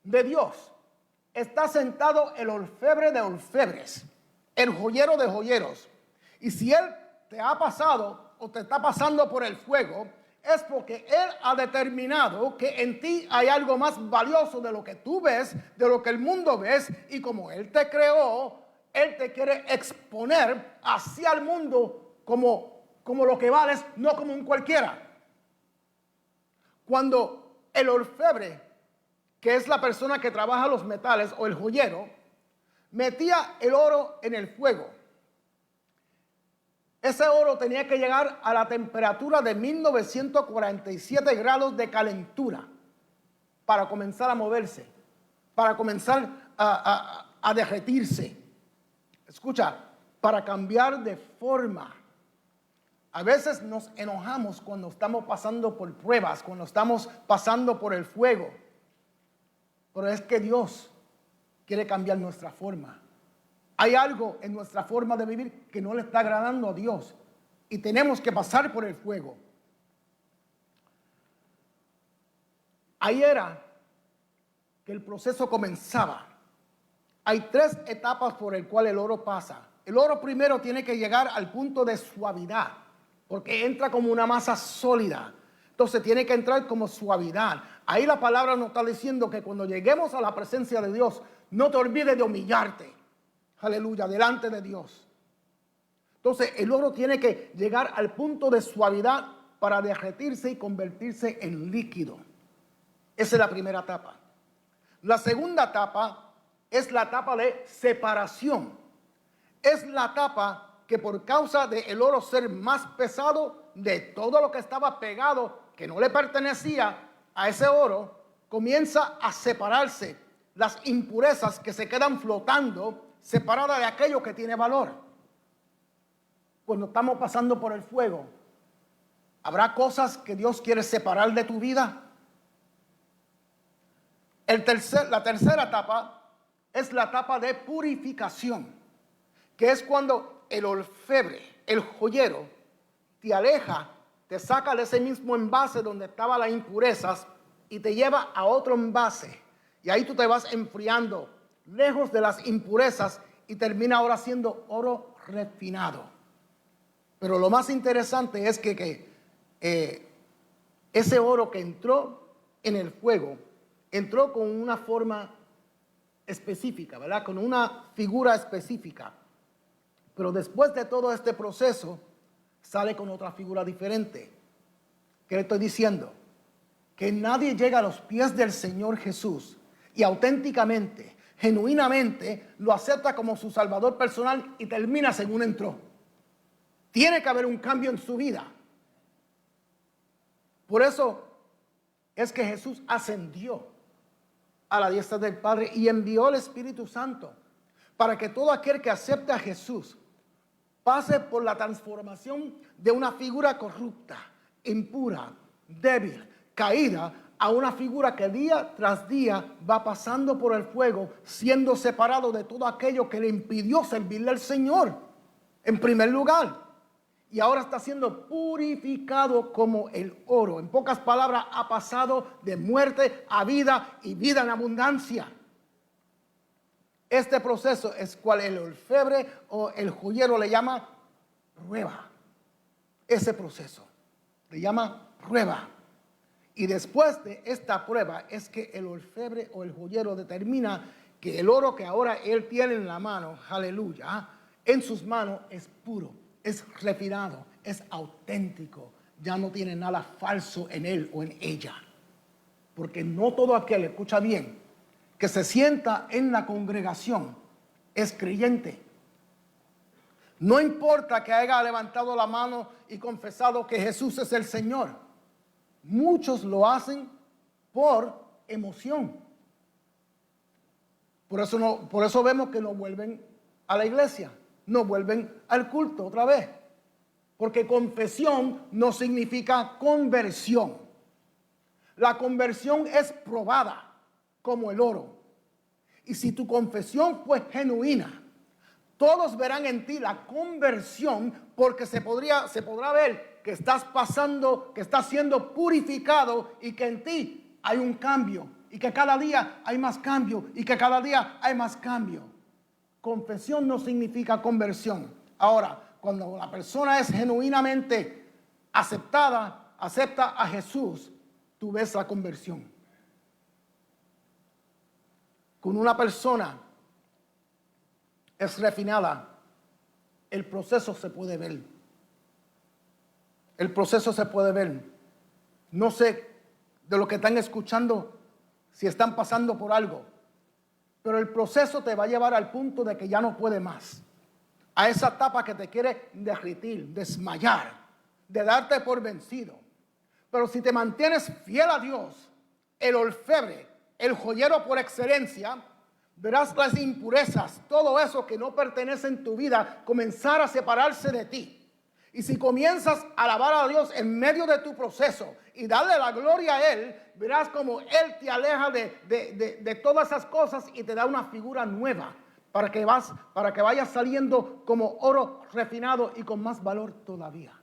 de Dios está sentado el orfebre de orfebres, el joyero de joyeros. Y si Él te ha pasado o te está pasando por el fuego, es porque Él ha determinado que en ti hay algo más valioso de lo que tú ves, de lo que el mundo ves. Y como Él te creó, Él te quiere exponer hacia el mundo como lo que vales, no como un cualquiera. Cuando el orfebre, que es la persona que trabaja los metales, o el joyero, metía el oro en el fuego, ese oro tenía que llegar a la temperatura de 1947 grados de calentura para comenzar a moverse, para comenzar a derretirse. Escucha, para cambiar de forma. A veces nos enojamos cuando estamos pasando por pruebas, cuando estamos pasando por el fuego. Pero es que Dios quiere cambiar nuestra forma. Hay algo en nuestra forma de vivir que no le está agradando a Dios. Y tenemos que pasar por el fuego. Ahí era que el proceso comenzaba. Hay 3 etapas por el cual el oro pasa. El oro primero tiene que llegar al punto de suavidad, porque entra como una masa sólida. Entonces tiene que entrar como suavidad. Ahí la palabra nos está diciendo que cuando lleguemos a la presencia de Dios, no te olvides de humillarte. Aleluya, delante de Dios. Entonces el oro tiene que llegar al punto de suavidad para derretirse y convertirse en líquido. Esa es la primera etapa. La segunda etapa es la etapa de separación. Es la etapa que por causa del oro ser más pesado, de todo lo que estaba pegado, que no le pertenecía a ese oro, comienza a separarse las impurezas que se quedan flotando, separadas de aquello que tiene valor. Cuando estamos pasando por el fuego, ¿habrá cosas que Dios quiere separar de tu vida? La tercera etapa es la etapa de purificación, que es cuando el orfebre, el joyero, te aleja, te saca de ese mismo envase donde estaban las impurezas y te lleva a otro envase. Y ahí tú te vas enfriando, lejos de las impurezas, y termina ahora siendo oro refinado. Pero lo más interesante es que ese oro que entró en el fuego, entró con una forma específica, ¿verdad? Con una figura específica. Pero después de todo este proceso, sale con otra figura diferente. ¿Qué le estoy diciendo? Que nadie llega a los pies del Señor Jesús y auténticamente, genuinamente, lo acepta como su Salvador personal y termina según entró. Tiene que haber un cambio en su vida. Por eso es que Jesús ascendió a la diestra del Padre y envió el Espíritu Santo para que todo aquel que acepte a Jesús pase por la transformación de una figura corrupta, impura, débil, caída, a una figura que día tras día va pasando por el fuego, siendo separado de todo aquello que le impidió servirle al Señor, en primer lugar. Y ahora está siendo purificado como el oro. En pocas palabras, ha pasado de muerte a vida y vida en abundancia. Este proceso es cual el orfebre o el joyero le llama prueba. Ese proceso le llama prueba. Y después de esta prueba es que el orfebre o el joyero determina que el oro que ahora él tiene en la mano, aleluya, en sus manos es puro, es refinado, es auténtico. Ya no tiene nada falso en él o en ella. Porque no todo aquel, escucha bien, que se sienta en la congregación es creyente. No importa que haya levantado la mano y confesado que Jesús es el Señor. Muchos lo hacen por emoción. Por eso vemos que no vuelven a la iglesia, no vuelven al culto otra vez. Porque confesión no significa conversión. La conversión es probada como el oro. Y si tu confesión fue genuina, todos verán en ti la conversión, porque se podrá ver que estás pasando, que estás siendo purificado y que en ti hay un cambio y que cada día hay más cambio y que cada día hay más cambio. Confesión no significa conversión. Ahora, cuando la persona es genuinamente acepta a Jesús, tú ves la conversión. Con una persona es refinada, el proceso se puede ver. El proceso se puede ver. No sé de lo que están escuchando si están pasando por algo, pero el proceso te va a llevar al punto de que ya no puede más. A esa etapa que te quiere derretir, desmayar, de darte por vencido. Pero si te mantienes fiel a Dios, el orfebre, el joyero por excelencia, verás las impurezas, todo eso que no pertenece en tu vida, comenzar a separarse de ti. Y si comienzas a alabar a Dios en medio de tu proceso y darle la gloria a Él, verás como Él te aleja de todas esas cosas y te da una figura nueva para que vayas saliendo como oro refinado y con más valor todavía.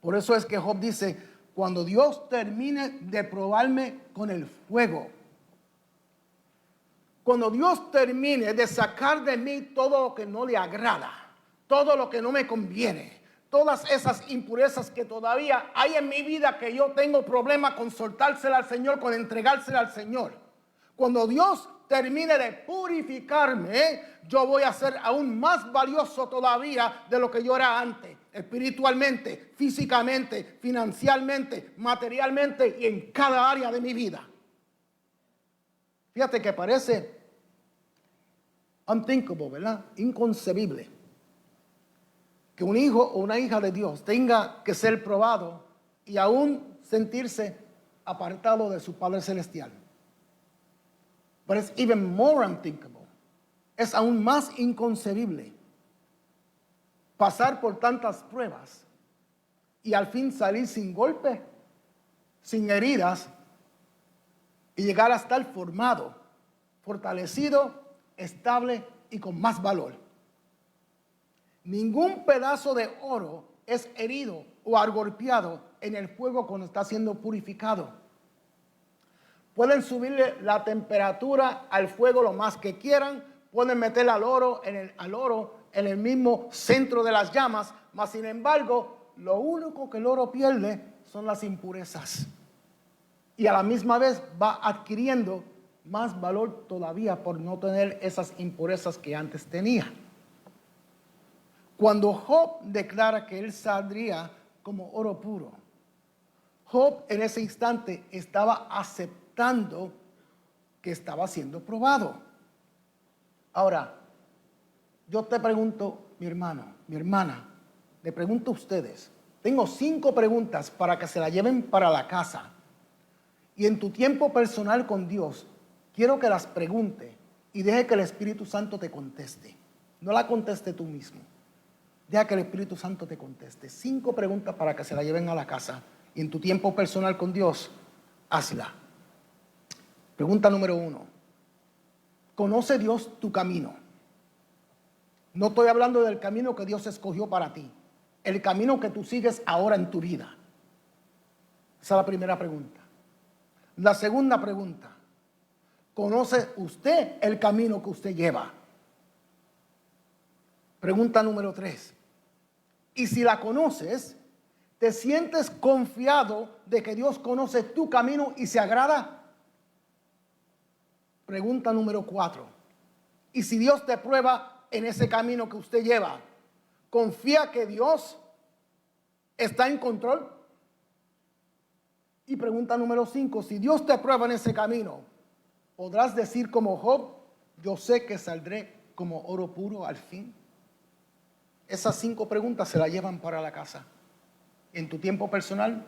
Por eso es que Job dice, cuando Dios termine de probarme con el fuego, cuando Dios termine de sacar de mí todo lo que no le agrada, todo lo que no me conviene, todas esas impurezas que todavía hay en mi vida que yo tengo problema con soltársela al Señor, con entregársela al Señor. Cuando Dios termine de purificarme, yo voy a ser aún más valioso todavía de lo que yo era antes, espiritualmente, físicamente, financieramente, materialmente y en cada área de mi vida. Fíjate que parece unthinkable, ¿verdad? Inconcebible que un hijo o una hija de Dios tenga que ser probado y aún sentirse apartado de su Padre Celestial. But it's even more unthinkable. Es aún más inconcebible pasar por tantas pruebas y al fin salir sin golpe, sin heridas y llegar a estar formado, fortalecido, estable y con más valor. Ningún pedazo de oro es herido o agolpeado en el fuego cuando está siendo purificado. Pueden subirle la temperatura al fuego lo más que quieran, pueden meter al oro en el mismo centro de las llamas, mas sin embargo, lo único que el oro pierde son las impurezas. Y a la misma vez va adquiriendo más valor todavía por no tener esas impurezas que antes tenía. Cuando Job declara que él saldría como oro puro, Job en ese instante estaba aceptando que estaba siendo probado. Ahora, yo te pregunto, mi hermano, mi hermana, le pregunto a ustedes, tengo 5 preguntas para que se la lleven para la casa. Y en tu tiempo personal con Dios, quiero que las pregunte y deje que el Espíritu Santo te conteste. No la conteste tú mismo. Deja que el Espíritu Santo te conteste. 5 preguntas para que se la lleven a la casa. Y en tu tiempo personal con Dios, hazla. Pregunta número 1. ¿Conoce Dios tu camino? No estoy hablando del camino que Dios escogió para ti. El camino que tú sigues ahora en tu vida. Esa es la primera pregunta. La segunda pregunta. ¿Conoce usted el camino que usted lleva? Pregunta número 3. Y si la conoces, ¿te sientes confiado de que Dios conoce tu camino y se agrada? Pregunta número 4. Y si Dios te prueba en ese camino que usted lleva, ¿confía que Dios está en control? Y pregunta número 5. Si Dios te prueba en ese camino, ¿podrás decir como Job, yo sé que saldré como oro puro al fin? Esas 5 preguntas se las llevan para la casa. En tu tiempo personal,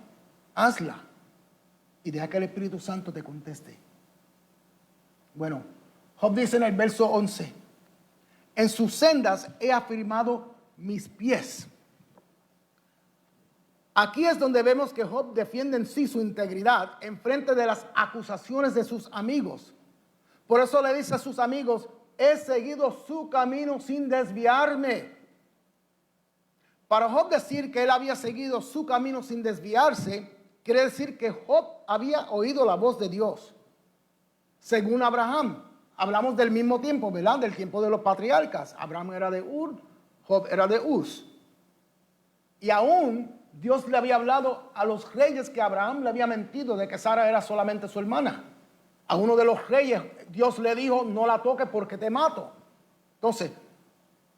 hazla y deja que el Espíritu Santo te conteste. Bueno, Job dice en el verso 11, en sus sendas he afirmado mis pies. Aquí es donde vemos que Job defiende en sí su integridad en frente de las acusaciones de sus amigos. Por eso le dice a sus amigos, he seguido su camino sin desviarme. Para Job decir que él había seguido su camino sin desviarse, quiere decir que Job había oído la voz de Dios. Según Abraham, hablamos del mismo tiempo, ¿verdad? Del tiempo de los patriarcas. Abraham era de Ur, Job era de Uz. Y aún Dios le había hablado a los reyes que Abraham le había mentido de que Sara era solamente su hermana. A uno de los reyes Dios le dijo, no la toques porque te mato. Entonces,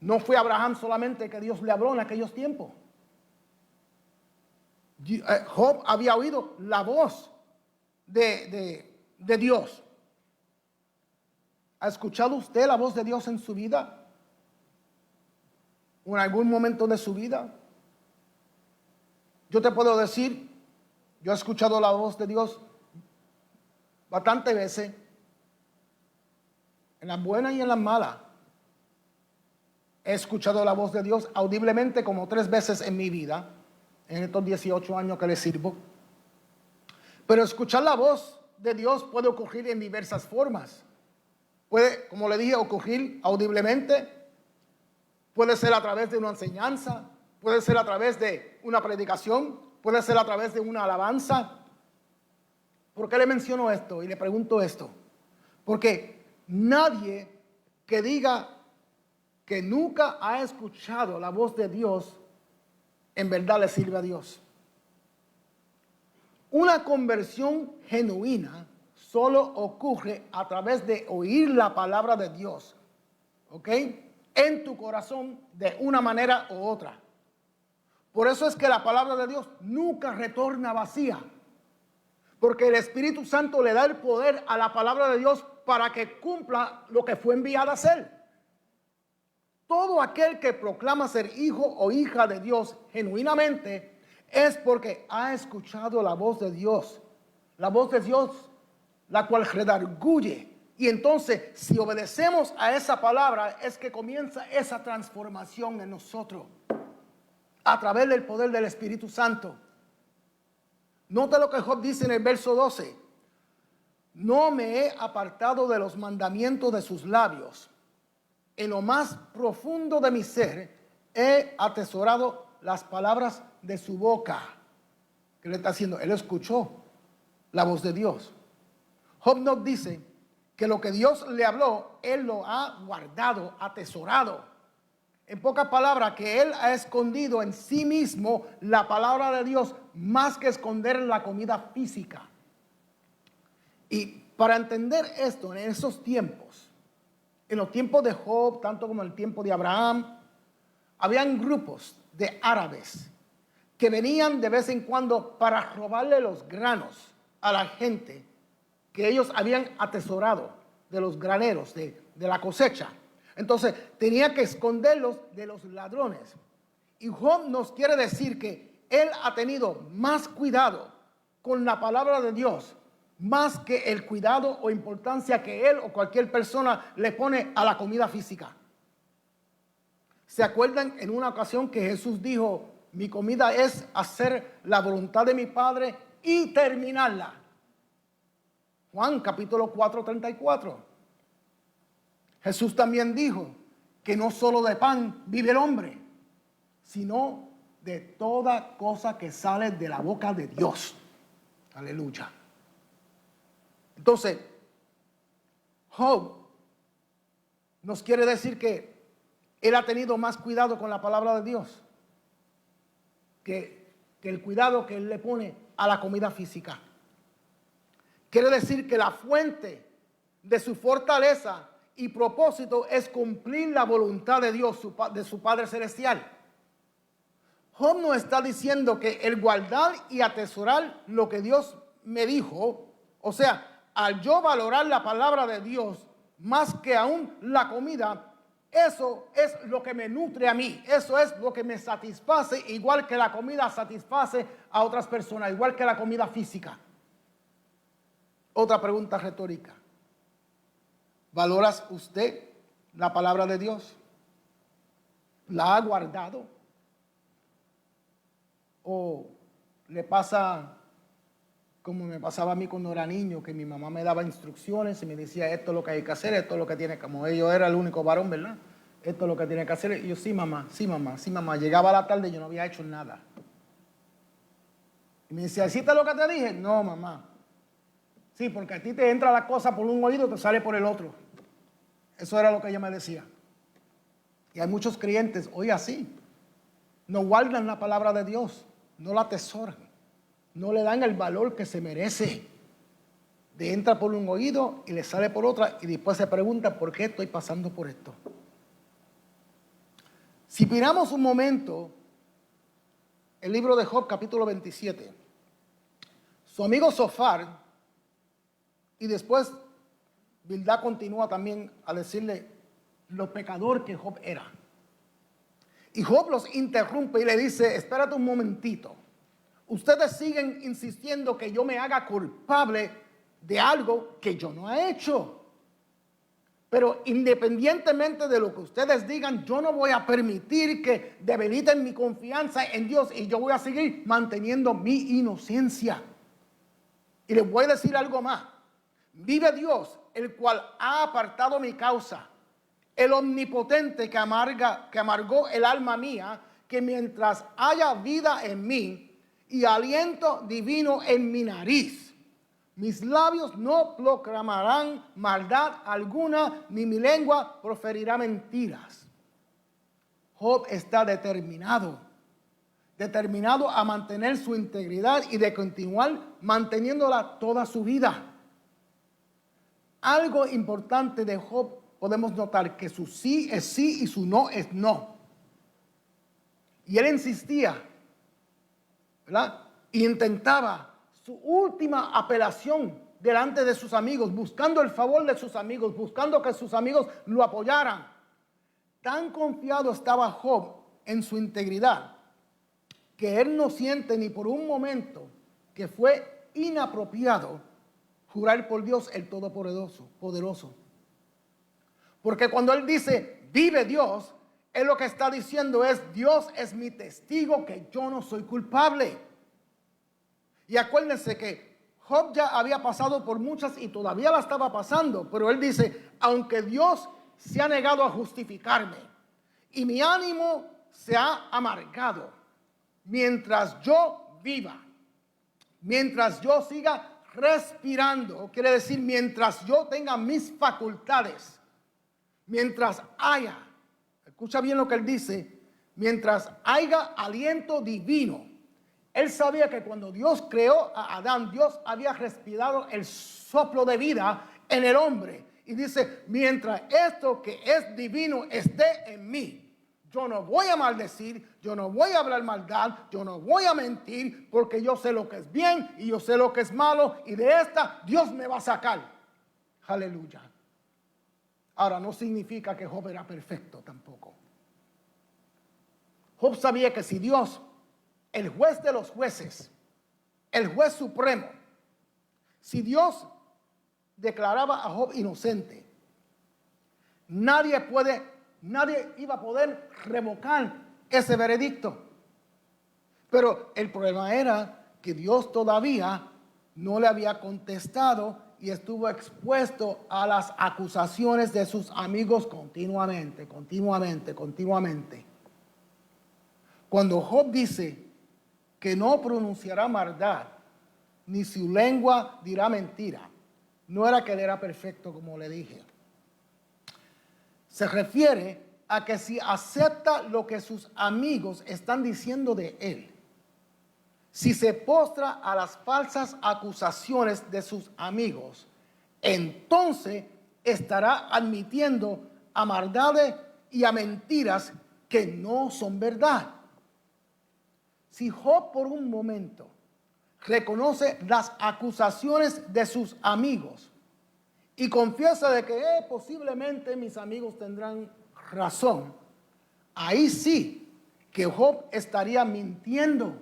no fue Abraham solamente que Dios le habló en aquellos tiempos. Job había oído la voz de Dios. ¿Ha escuchado usted la voz de Dios en su vida? ¿O en algún momento de su vida? Yo te puedo decir, yo he escuchado la voz de Dios bastantes veces, en las buenas y en las malas. He escuchado la voz de Dios audiblemente como 3 veces en mi vida, en estos 18 años que le sirvo. Pero escuchar la voz de Dios puede ocurrir en diversas formas. Puede, como le dije, ocurrir audiblemente, puede ser a través de una enseñanza, puede ser a través de una predicación, puede ser a través de una alabanza. ¿Por qué le menciono esto y le pregunto esto? Porque nadie que diga que nunca ha escuchado la voz de Dios, en verdad le sirve a Dios. Una conversión genuina solo ocurre a través de oír la palabra de Dios, ¿ok? En tu corazón de una manera u otra. Por eso es que la palabra de Dios nunca retorna vacía, porque el Espíritu Santo le da el poder a la palabra de Dios para que cumpla lo que fue enviada a hacer. Todo aquel que proclama ser hijo o hija de Dios genuinamente es porque ha escuchado la voz de Dios la voz de Dios, la cual redarguye. Y entonces, si obedecemos a esa palabra, es que comienza esa transformación en nosotros a través del poder del Espíritu Santo. Nota lo que Job dice en el verso 12. No me he apartado de los mandamientos de sus labios. En lo más profundo de mi ser he atesorado las palabras de su boca. ¿Qué le está haciendo? Él escuchó la voz de Dios. Job nos dice que lo que Dios le habló, él lo ha guardado, atesorado. En pocas palabras, que él ha escondido en sí mismo la palabra de Dios más que esconder la comida física. Y para entender esto en esos tiempos, en los tiempos de Job, tanto como en el tiempo de Abraham, habían grupos de árabes que venían de vez en cuando para robarle los granos a la gente que ellos habían atesorado de los graneros, de la cosecha. Entonces tenía que esconderlos de los ladrones. Y Job nos quiere decir que él ha tenido más cuidado con la palabra de Dios, más que el cuidado o importancia que él o cualquier persona le pone a la comida física. ¿Se acuerdan en una ocasión que Jesús dijo: mi comida es hacer la voluntad de mi Padre y terminarla? Juan capítulo 4:34. Jesús también dijo que no solo de pan vive el hombre, sino de toda cosa que sale de la boca de Dios. Aleluya. Entonces, Job nos quiere decir que él ha tenido más cuidado con la palabra de Dios que el cuidado que él le pone a la comida física. Quiere decir que la fuente de su fortaleza y propósito es cumplir la voluntad de Dios, de su Padre Celestial. Job no está diciendo que el guardar y atesorar lo que Dios me dijo, o sea, al yo valorar la palabra de Dios más que aún la comida, eso es lo que me nutre a mí, eso es lo que me satisface, igual que la comida satisface a otras personas, igual que la comida física. Otra pregunta retórica. ¿Valoras usted la palabra de Dios? ¿La ha guardado? ¿O le pasa como me pasaba a mí cuando era niño, que mi mamá me daba instrucciones y me decía: esto es lo que hay que hacer, esto es lo que tiene, como yo era el único varón, ¿verdad? Esto es lo que tiene que hacer. Y yo: sí, mamá, sí, mamá, sí, mamá. Llegaba a la tarde y yo no había hecho nada. Y me decía: ¿hiciste lo que te dije? No, mamá. Sí, porque a ti te entra la cosa por un oído y te sale por el otro. Eso era lo que ella me decía. Y hay muchos creyentes hoy así. No guardan la palabra de Dios, no la atesoran, no le dan el valor que se merece. Le entra por un oído y le sale por otra, y después se pregunta: ¿por qué estoy pasando por esto? Si miramos un momento el libro de Job capítulo 27, su amigo Zofar, y después Bildad continúa también a decirle lo pecador que Job era. Y Job los interrumpe y le dice: espérate un momentito. Ustedes siguen insistiendo que yo me haga culpable de algo que yo no he hecho. Pero independientemente de lo que ustedes digan, yo no voy a permitir que debiliten mi confianza en Dios, y yo voy a seguir manteniendo mi inocencia. Y les voy a decir algo más. Vive Dios, el cual ha apartado mi causa, el omnipotente que amargó el alma mía, que mientras haya vida en mí y aliento divino en mi nariz, mis labios no proclamarán maldad alguna, ni mi lengua proferirá mentiras. Job está determinado a mantener su integridad y de continuar manteniéndola toda su vida. Algo importante de Job, podemos notar que su sí es sí y su no es no. Y él insistía, ¿verdad? Y intentaba su última apelación delante de sus amigos, buscando el favor de sus amigos, buscando que sus amigos lo apoyaran. Tan confiado estaba Job en su integridad, que él no siente ni por un momento que fue inapropiado jurar por Dios el Todopoderoso. Porque cuando él dice, vive Dios, él lo que está diciendo es, Dios es mi testigo que yo no soy culpable. Y acuérdense que Job ya había pasado por muchas y todavía la estaba pasando, pero él dice, aunque Dios se ha negado a justificarme y mi ánimo se ha amargado, mientras yo viva, mientras yo siga respirando, quiere decir mientras yo tenga mis facultades, mientras haya, escucha bien lo que él dice, mientras haya aliento divino. Él sabía que cuando Dios creó a Adán, Dios había respirado el soplo de vida en el hombre. Y dice, mientras esto que es divino esté en mí, yo no voy a maldecir, yo no voy a hablar maldad, yo no voy a mentir, porque yo sé lo que es bien y yo sé lo que es malo, y de esta Dios me va a sacar. Aleluya. Ahora, no significa que Job era perfecto tampoco. Job sabía que si Dios, el juez de los jueces, el juez supremo, si Dios declaraba a Job inocente, nadie iba a poder revocar ese veredicto. Pero el problema era que Dios todavía no le había contestado y estuvo expuesto a las acusaciones de sus amigos continuamente. Cuando Job dice que no pronunciará maldad, ni su lengua dirá mentira, no era que él era perfecto, como le dije. Se refiere a que si acepta lo que sus amigos están diciendo de él, si se postra a las falsas acusaciones de sus amigos, entonces estará admitiendo a maldades y a mentiras que no son verdad. Si Job por un momento reconoce las acusaciones de sus amigos y confiesa de que posiblemente mis amigos tendrán razón, ahí sí que Job estaría mintiendo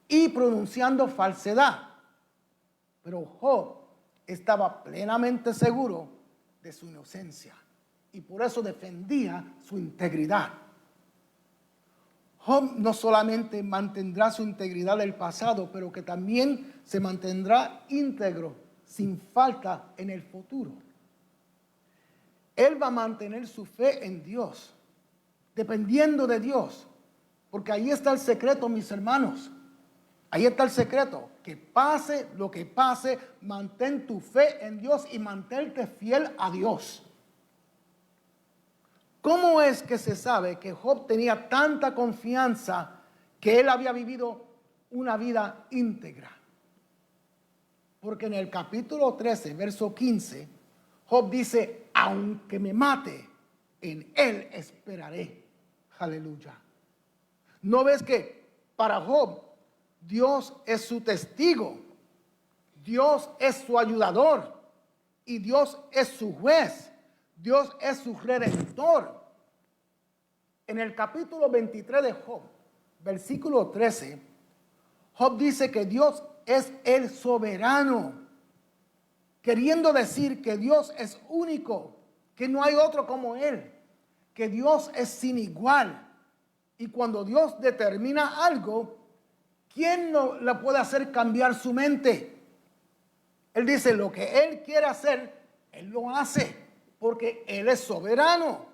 y pronunciando falsedad. Pero Job estaba plenamente seguro de su inocencia y por eso defendía su integridad. Job no solamente mantendrá su integridad del pasado, pero que también se mantendrá íntegro, sin falta en el futuro. Él va a mantener su fe en Dios, dependiendo de Dios, porque ahí está el secreto, mis hermanos. Ahí está el secreto, que pase lo que pase, mantén tu fe en Dios y mantente fiel a Dios. ¿Cómo es que se sabe que Job tenía tanta confianza que él había vivido una vida íntegra? Porque en el capítulo 13, verso 15, Job dice, aunque me mate, en él esperaré. Aleluya. ¿No ves que para Job Dios es su testigo, Dios es su ayudador y Dios es su juez? Dios es su redentor. En el capítulo 23 de Job, versículo 13, Job dice que Dios es el soberano, queriendo decir que Dios es único, que no hay otro como Él, que Dios es sin igual. Y cuando Dios determina algo, ¿quién no le puede hacer cambiar su mente? Él dice, lo que Él quiere hacer, Él lo hace, porque Él es soberano.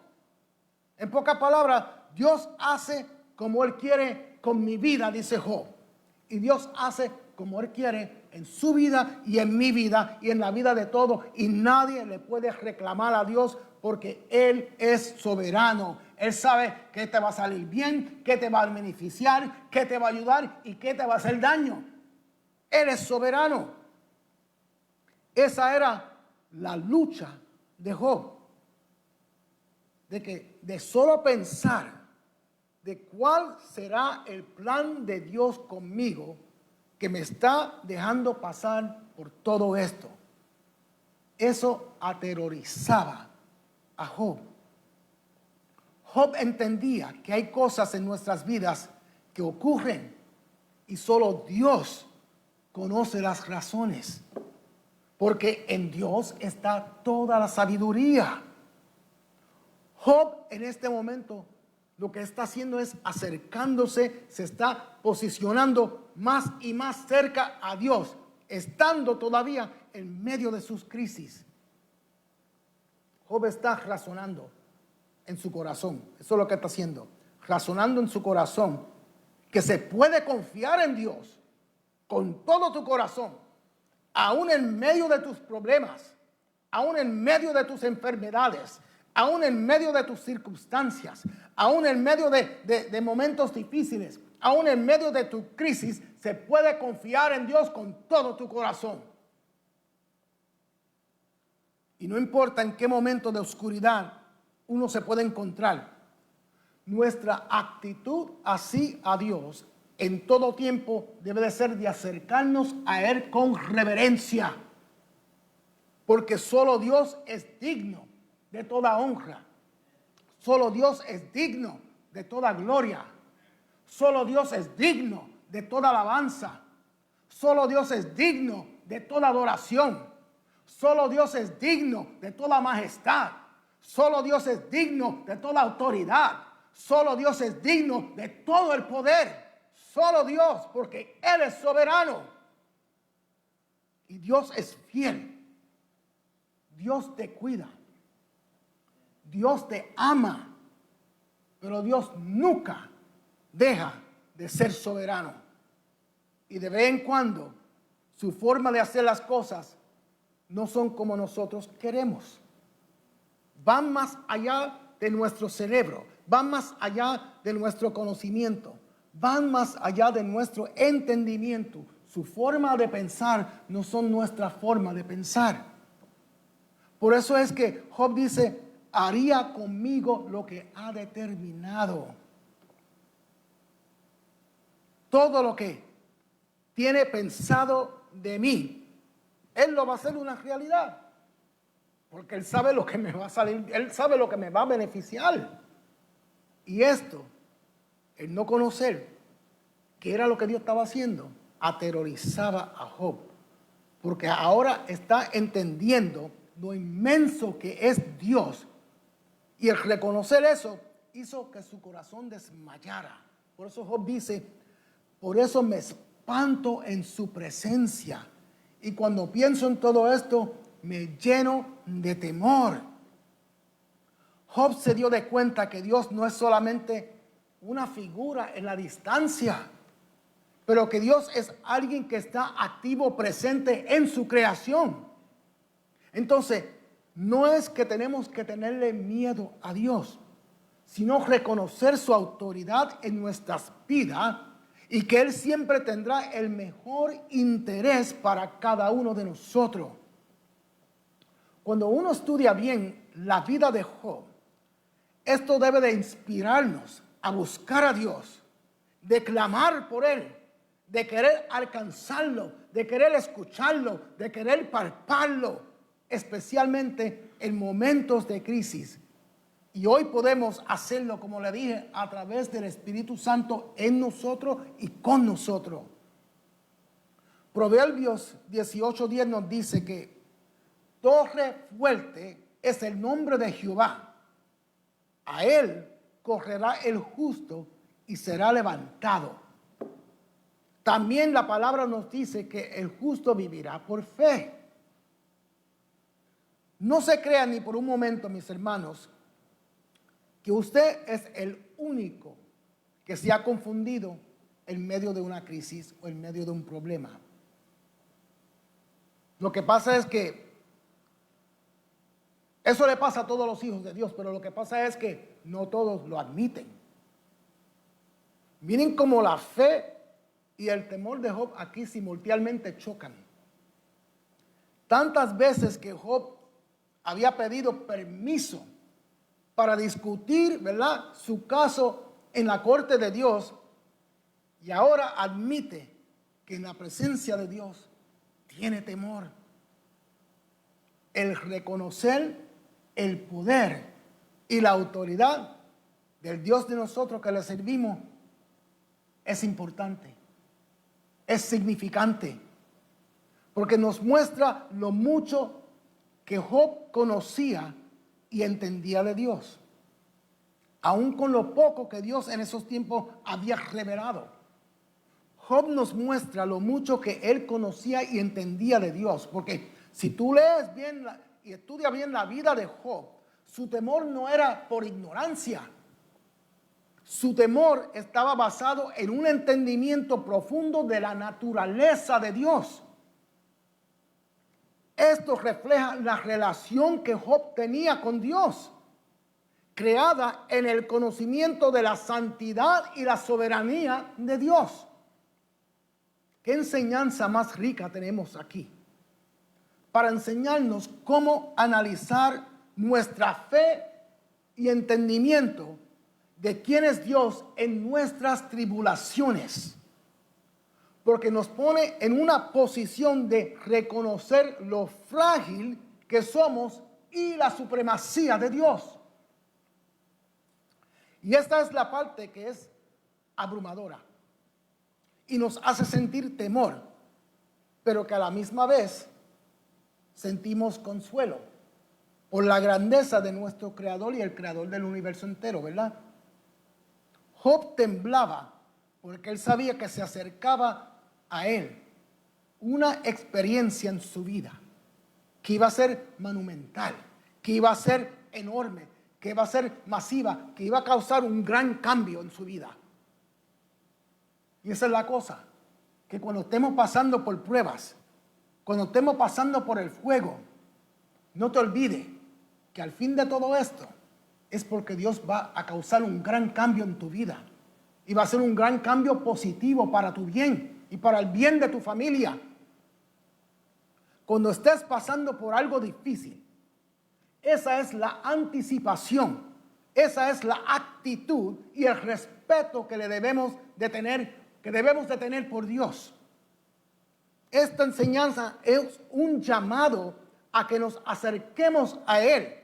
En pocas palabras, Dios hace como Él quiere con mi vida, dice Job. Y Dios hace como Él quiere en su vida y en mi vida y en la vida de todos. Y nadie le puede reclamar a Dios porque Él es soberano. Él sabe qué te va a salir bien, qué te va a beneficiar, qué te va a ayudar y qué te va a hacer daño. Él es soberano. Esa era la lucha de Job, de solo pensar de cuál será el plan de Dios conmigo que me está dejando pasar por todo esto. Eso aterrorizaba a Job. Job entendía que hay cosas en nuestras vidas que ocurren y solo Dios conoce las razones, porque en Dios está toda la sabiduría. Job en este momento lo que está haciendo es acercándose, se está posicionando más y más cerca a Dios, estando todavía en medio de sus crisis. Job está razonando en su corazón, eso es lo que está haciendo, razonando en su corazón que se puede confiar en Dios con todo tu corazón, aún en medio de tus problemas, aún en medio de tus enfermedades, aún en medio de tus circunstancias, aún en medio de momentos difíciles, aún en medio de tu crisis, se puede confiar en Dios con todo tu corazón. Y no importa en qué momento de oscuridad uno se puede encontrar, nuestra actitud así a Dios en todo tiempo debe de ser de acercarnos a Él con reverencia, porque solo Dios es digno de toda honra, solo Dios es digno de toda gloria, solo Dios es digno de toda alabanza, solo Dios es digno de toda adoración, solo Dios es digno de toda majestad, solo Dios es digno de toda autoridad, solo Dios es digno de todo el poder. Solo Dios, porque Él es soberano. Y Dios es fiel. Dios te cuida. Dios te ama. Pero Dios nunca deja de ser soberano. Y de vez en cuando, su forma de hacer las cosas no son como nosotros queremos. Van más allá de nuestro cerebro. Van más allá de nuestro conocimiento. Van más allá de nuestro entendimiento. Su forma de pensar no son nuestra forma de pensar. Por eso es que Job dice, haría conmigo lo que ha determinado. Todo lo que tiene pensado de mí, Él lo va a hacer una realidad. Porque Él sabe lo que me va a salir, Él sabe lo que me va a beneficiar. Y esto, el no conocer qué era lo que Dios estaba haciendo, aterrorizaba a Job, porque ahora está entendiendo lo inmenso que es Dios, y el reconocer eso hizo que su corazón desmayara. Por eso Job dice, por eso me espanto en su presencia, y cuando pienso en todo esto me lleno de temor. Job se dio de cuenta que Dios no es solamente una figura en la distancia, pero que Dios es alguien que está activo, presente en su creación. Entonces, no es que tenemos que tenerle miedo a Dios, sino reconocer su autoridad en nuestras vidas y que Él siempre tendrá el mejor interés para cada uno de nosotros. Cuando uno estudia bien la vida de Job, esto debe de inspirarnos a buscar a Dios, de clamar por Él, de querer alcanzarlo, de querer escucharlo, de querer palparlo, especialmente en momentos de crisis. Y hoy podemos hacerlo, como le dije, a través del Espíritu Santo en nosotros y con nosotros. Proverbios 18:10 nos dice que torre fuerte es el nombre de Jehová. A Él correrá el justo y será levantado. También la palabra nos dice que el justo vivirá por fe. No se crea ni por un momento, mis hermanos, que usted es el único que se ha confundido en medio de una crisis o en medio de un problema. Lo que pasa es que eso le pasa a todos los hijos de Dios, pero lo que pasa es que no todos lo admiten. Miren cómo la fe y el temor de Job aquí simultáneamente chocan. Tantas veces que Job había pedido permiso para discutir, ¿verdad?, su caso en la corte de Dios, y ahora admite que en la presencia de Dios tiene temor. El reconocer el poder y la autoridad del Dios de nosotros que le servimos es importante, es significante. porque nos muestra lo mucho que Job conocía y entendía de Dios, aun con lo poco que Dios en esos tiempos había revelado. Job nos muestra lo mucho que él conocía y entendía de Dios, porque si tú lees bien y estudias bien la vida de Job, su temor no era por ignorancia. Su temor estaba basado en un entendimiento profundo de la naturaleza de Dios. Esto refleja la relación que Job tenía con Dios, creada en el conocimiento de la santidad y la soberanía de Dios. ¿Qué enseñanza más rica tenemos aquí? Para enseñarnos cómo analizar nuestra fe y entendimiento de quién es Dios en nuestras tribulaciones. Porque nos pone en una posición de reconocer lo frágil que somos y la supremacía de Dios. Y esta es la parte que es abrumadora y nos hace sentir temor, pero que a la misma vez sentimos consuelo por la grandeza de nuestro Creador y el Creador del universo entero, ¿verdad? Job temblaba porque él sabía que se acercaba a él una experiencia en su vida que iba a ser monumental, que iba a ser enorme, que iba a ser masiva, que iba a causar un gran cambio en su vida. Y esa es la cosa, que cuando estemos pasando por pruebas, cuando estemos pasando por el fuego, no te olvides que al fin de todo esto es porque Dios va a causar un gran cambio en tu vida. Y va a ser un gran cambio positivo para tu bien y para el bien de tu familia. Cuando estés pasando por algo difícil, esa es la anticipación, esa es la actitud y el respeto que debemos de tener por Dios. Esta enseñanza es un llamado a que nos acerquemos a Él,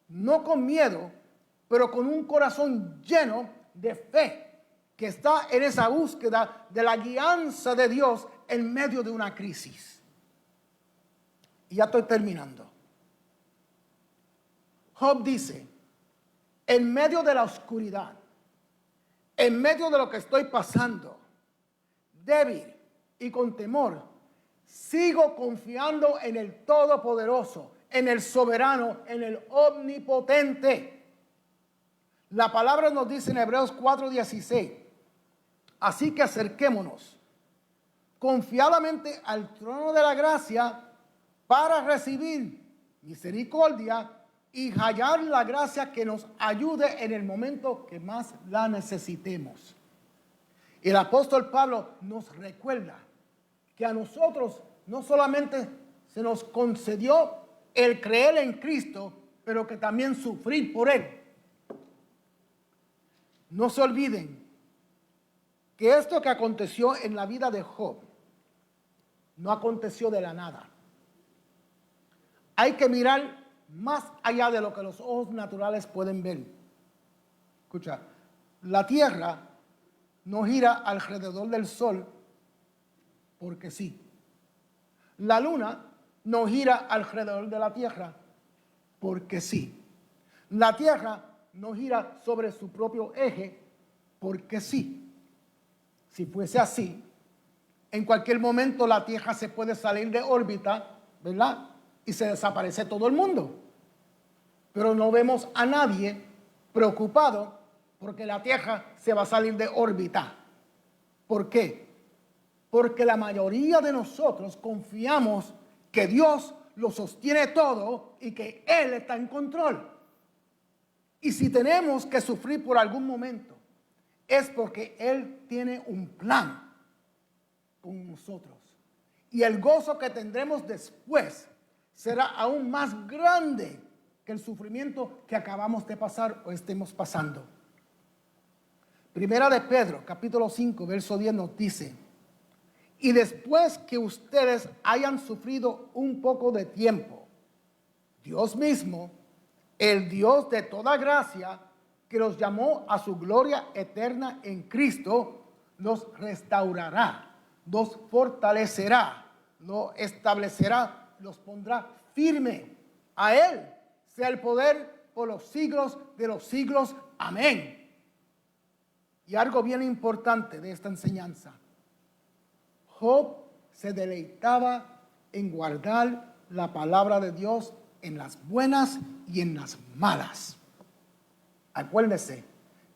no con miedo, pero con un corazón lleno de fe, que está en esa búsqueda de la guianza de Dios en medio de una crisis. Y ya estoy terminando. Job dice, en medio de la oscuridad, en medio de lo que estoy pasando, débil y con temor, sigo confiando en el Todopoderoso, en el Soberano, en el Omnipotente. La palabra nos dice en Hebreos 4:16, así que acerquémonos confiadamente al trono de la gracia para recibir misericordia y hallar la gracia que nos ayude en el momento que más la necesitemos. El apóstol Pablo nos recuerda que a nosotros no solamente se nos concedió el creer en Cristo, pero que también sufrir por Él. No se olviden que esto que aconteció en la vida de Job no aconteció de la nada. Hay que mirar más allá de lo que los ojos naturales pueden ver. Escucha, la tierra no gira alrededor del sol porque sí. La luna no gira alrededor de la tierra porque sí. La tierra no gira sobre su propio eje porque sí. Si fuese así, en cualquier momento la tierra se puede salir de órbita, ¿verdad? Y se desaparece todo el mundo. Pero no vemos a nadie preocupado porque la tierra se va a salir de órbita. ¿Por qué? Porque la mayoría de nosotros confiamos que Dios lo sostiene todo y que Él está en control. Y si tenemos que sufrir por algún momento, es porque Él tiene un plan con nosotros. Y el gozo que tendremos después será aún más grande que el sufrimiento que acabamos de pasar o estemos pasando. Primera de Pedro, capítulo 5, verso 10 nos dice, y después que ustedes hayan sufrido un poco de tiempo, Dios mismo, el Dios de toda gracia, que los llamó a su gloria eterna en Cristo, los restaurará, los fortalecerá, lo establecerá, los pondrá firme. A Él sea el poder por los siglos de los siglos. Amén. Y algo bien importante de esta enseñanza. Job se deleitaba en guardar la palabra de Dios en las buenas y en las malas. Acuérdese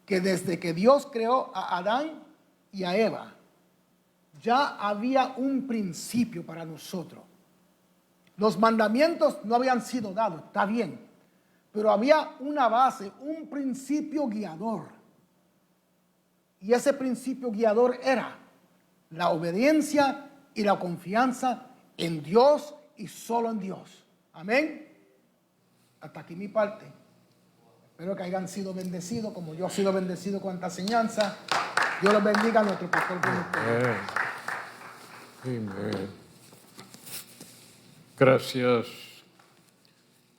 que desde que Dios creó a Adán y a Eva, ya había un principio para nosotros. Los mandamientos no habían sido dados, está bien, pero había una base, un principio guiador. Y ese principio guiador era la obediencia y la confianza en Dios y solo en Dios. Amén. Hasta aquí mi parte. Espero que hayan sido bendecidos como yo he sido bendecido con esta enseñanza. Dios los bendiga a nuestro pastor. Amén. Gracias,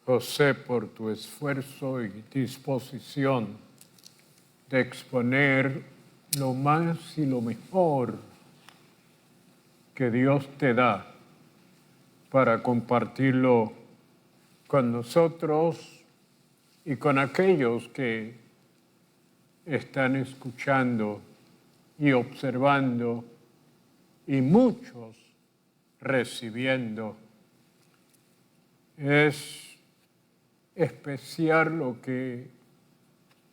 José, por tu esfuerzo y disposición de exponer lo más y lo mejor que Dios te da para compartirlo con nosotros y con aquellos que están escuchando y observando y muchos recibiendo. Es especial lo que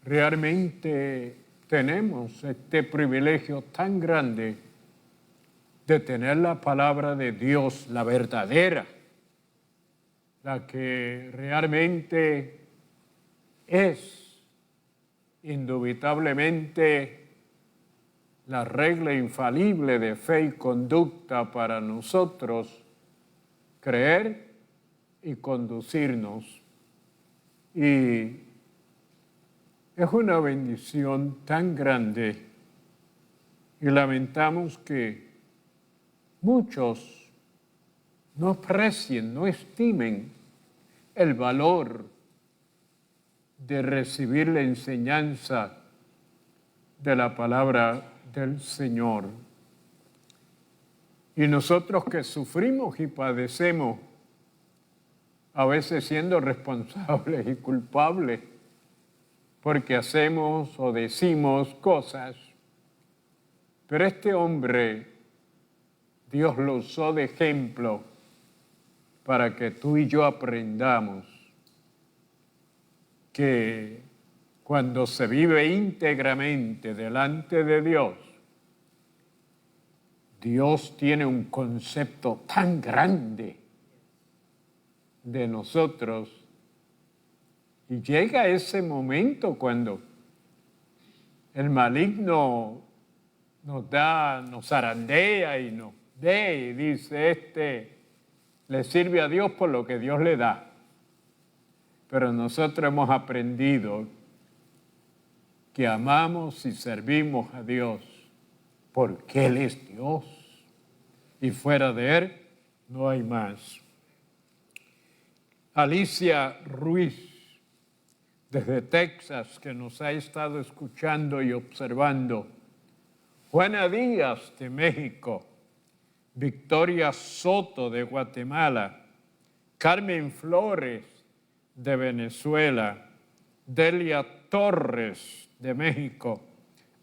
realmente tenemos, este privilegio tan grande de tener la palabra de Dios, la verdadera, la que realmente es indubitablemente la regla infalible de fe y conducta para nosotros creer y conducirnos. Y es una bendición tan grande y lamentamos que muchos no aprecien, no estimen el valor de recibir la enseñanza de la palabra del Señor. Y nosotros que sufrimos y padecemos, a veces siendo responsables y culpables, porque hacemos o decimos cosas, pero este hombre, Dios lo usó de ejemplo para que tú y yo aprendamos que cuando se vive íntegramente delante de Dios, Dios tiene un concepto tan grande de nosotros y llega ese momento cuando el maligno nos zarandea y nos ve y dice, le sirve a Dios por lo que Dios le da. Pero nosotros hemos aprendido que amamos y servimos a Dios porque Él es Dios y fuera de Él no hay más. Alicia Ruiz, desde Texas, que nos ha estado escuchando y observando. Juana Díaz, de México. Victoria Soto, de Guatemala. Carmen Flores, de Venezuela. Delia Torres, de México.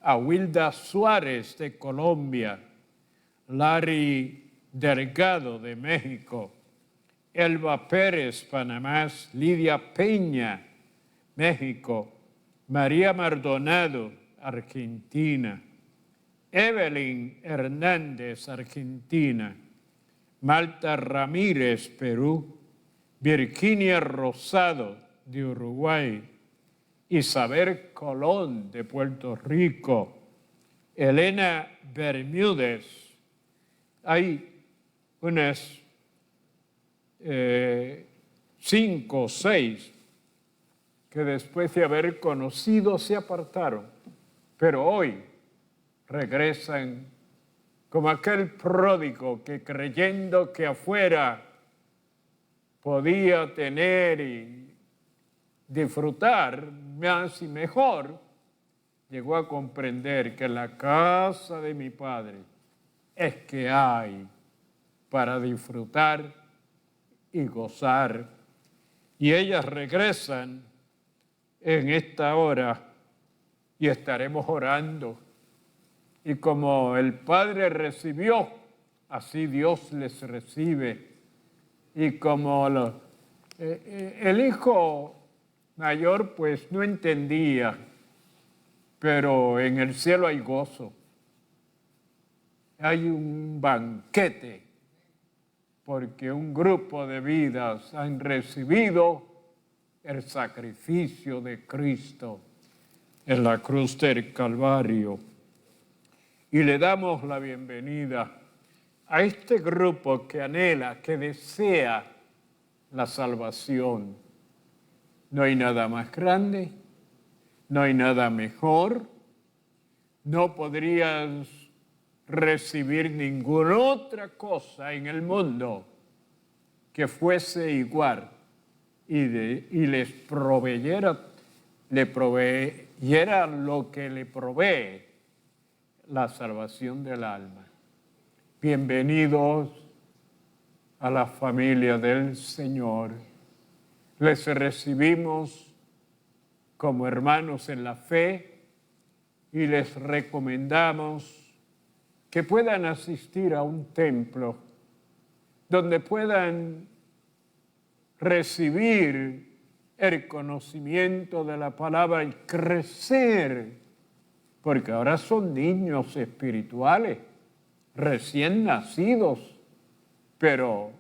Awilda Suárez, de Colombia. Larry Delgado, de México. Elba Pérez, Panamá. Lidia Peña, México. María Maldonado, Argentina. Evelyn Hernández, Argentina. Malta Ramírez, Perú. Virginia Rosado, de Uruguay. Isabel Colón, de Puerto Rico. Elena Bermúdez. Hay unas 5 o 6 que después de haber conocido se apartaron, pero hoy regresan como aquel pródigo que creyendo que afuera podía tener y disfrutar más y mejor, llegó a comprender que en la casa de mi padre es que hay para disfrutar y gozar. Y ellas regresan en esta hora y estaremos orando. Y como el Padre recibió, así Dios les recibe. Y como el hijo mayor pues no entendía, pero en el cielo hay gozo. Hay un banquete, porque un grupo de vidas han recibido el sacrificio de Cristo en la cruz del Calvario. Y le damos la bienvenida a este grupo que anhela, que desea la salvación. No hay nada más grande, no hay nada mejor, no podrías recibir ninguna otra cosa en el mundo que fuese igual y les proveyera lo que le provee la salvación del alma. Bienvenidos a la familia del Señor. Les recibimos como hermanos en la fe y les recomendamos que puedan asistir a un templo donde puedan recibir el conocimiento de la palabra y crecer, porque ahora son niños espirituales, recién nacidos, pero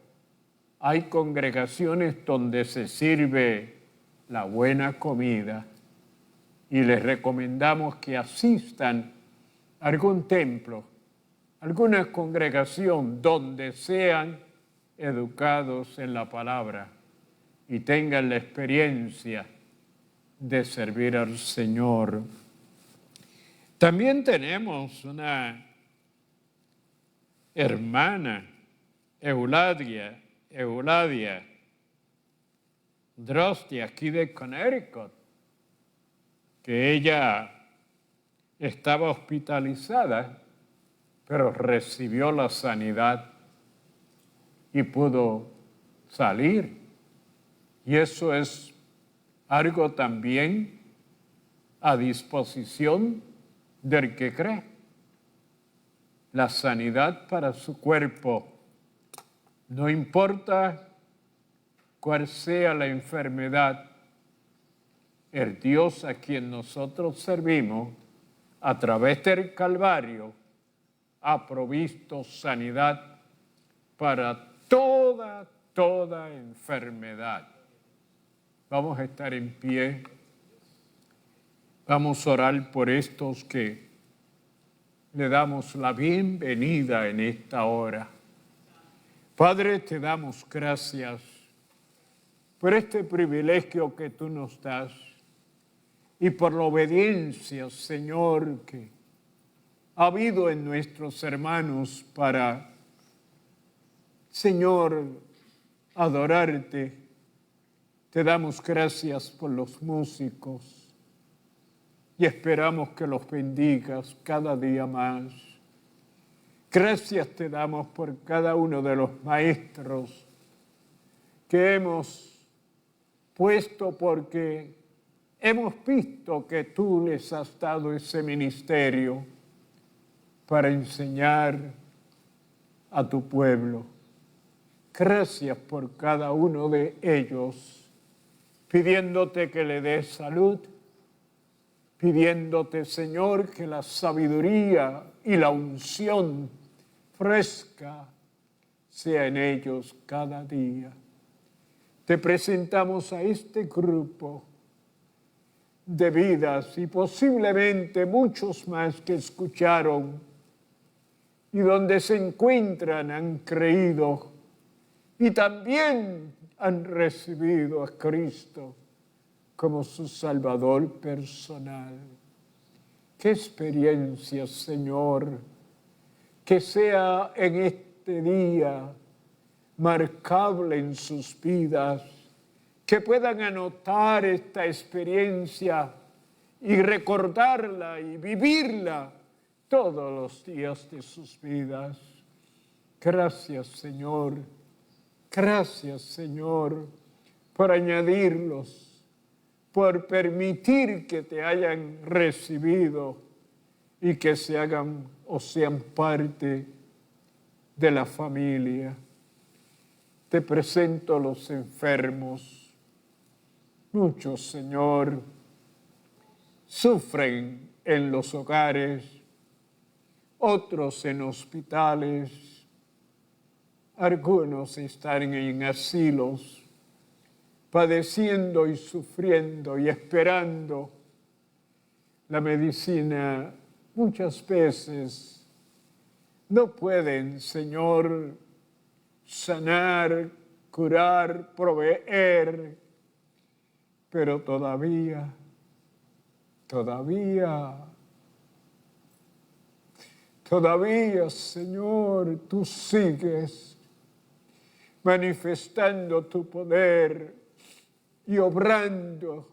hay congregaciones donde se sirve la buena comida y les recomendamos que asistan a algún templo, alguna congregación donde sean educados en la palabra y tengan la experiencia de servir al Señor. También tenemos una hermana, Euladia Drosti, aquí de Connecticut, que ella estaba hospitalizada, pero recibió la sanidad y pudo salir. Y eso es algo también a disposición del que cree. La sanidad para su cuerpo, no importa cuál sea la enfermedad, el Dios a quien nosotros servimos a través del Calvario ha provisto sanidad para toda enfermedad. Vamos a estar en pie. Vamos a orar por estos que le damos la bienvenida en esta hora. Padre, te damos gracias por este privilegio que tú nos das y por la obediencia, Señor, que ha habido en nuestros hermanos para, Señor, adorarte. Te damos gracias por los músicos y esperamos que los bendigas cada día más. Gracias te damos por cada uno de los maestros que hemos puesto porque hemos visto que tú les has dado ese ministerio para enseñar a tu pueblo. Gracias por cada uno de ellos, pidiéndote que le des salud, pidiéndote, Señor, que la sabiduría y la unción fresca sea en ellos cada día. Te presentamos a este grupo de vidas y posiblemente muchos más que escucharon y donde se encuentran han creído y también han recibido a Cristo como su Salvador personal. Qué experiencia, Señor, que sea en este día marcable en sus vidas, que puedan anotar esta experiencia y recordarla y vivirla todos los días de sus vidas. Gracias, Señor. Gracias, Señor, por añadirlos, por permitir que te hayan recibido y que se hagan o sean parte de la familia. Te presento los enfermos. Muchos, Señor, sufren en los hogares, otros en hospitales, algunos están en asilos, padeciendo y sufriendo y esperando la medicina. Muchas veces no pueden, Señor, sanar, curar, proveer, pero todavía, Señor, tú sigues manifestando tu poder y obrando.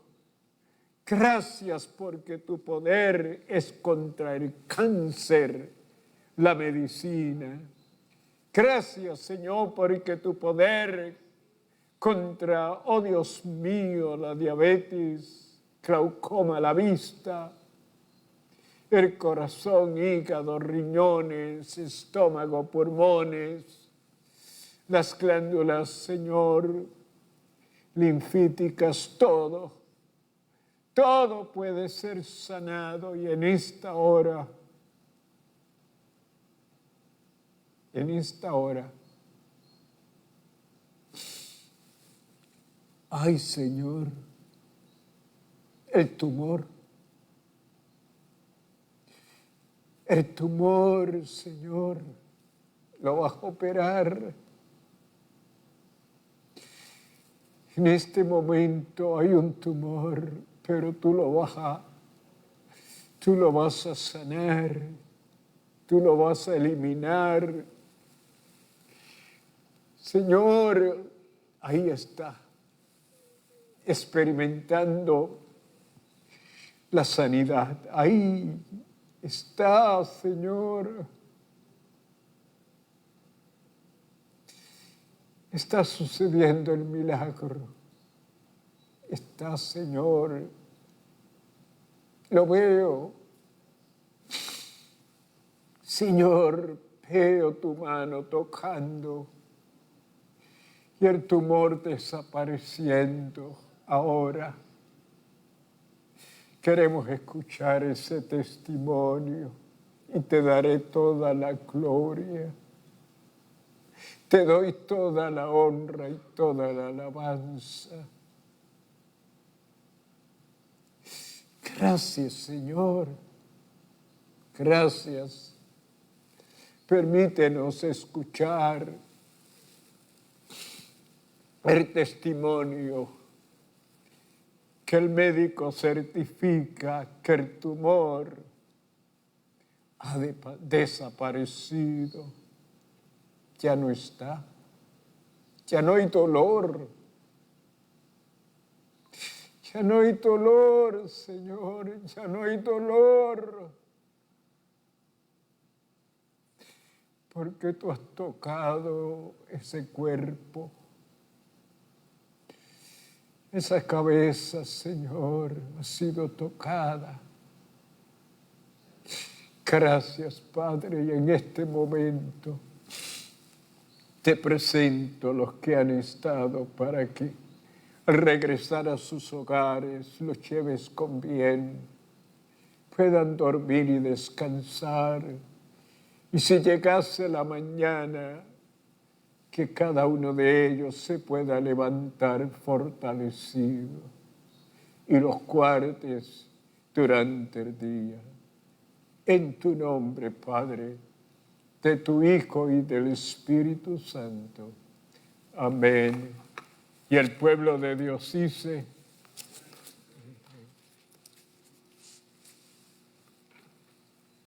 Gracias porque tu poder es contra el cáncer, la medicina. Gracias, Señor, porque tu poder contra, oh Dios mío, la diabetes, glaucoma, la vista, el corazón, hígado, riñones, estómago, pulmones, las glándulas, Señor, linfíticas, todo puede ser sanado. Y en esta hora, ay, Señor, el tumor, Señor, lo vas a operar. En este momento hay un tumor, pero tú lo vas a sanar, tú lo vas a eliminar. Señor, ahí está, experimentando la sanidad. Ahí está, Señor. Está sucediendo el milagro. Está, Señor. Lo veo. Señor, veo tu mano tocando y el tumor desapareciendo ahora. Queremos escuchar ese testimonio y te daré toda la gloria. Te doy toda la honra y toda la alabanza. Gracias, Señor. Gracias. Permítenos escuchar el testimonio que el médico certifica que el tumor ha desaparecido. Ya no está. Ya no hay dolor. Ya no hay dolor, Señor. Ya no hay dolor. Porque tú has tocado ese cuerpo. Esa cabeza, Señor, ha sido tocada. Gracias, Padre, y en este momento te presento los que han estado para que al regresar a sus hogares los lleves con bien, puedan dormir y descansar. Y si llegase la mañana, que cada uno de ellos se pueda levantar fortalecido y los guardes durante el día. En tu nombre, Padre, de tu Hijo y del Espíritu Santo. Amén. Y el pueblo de Dios dice: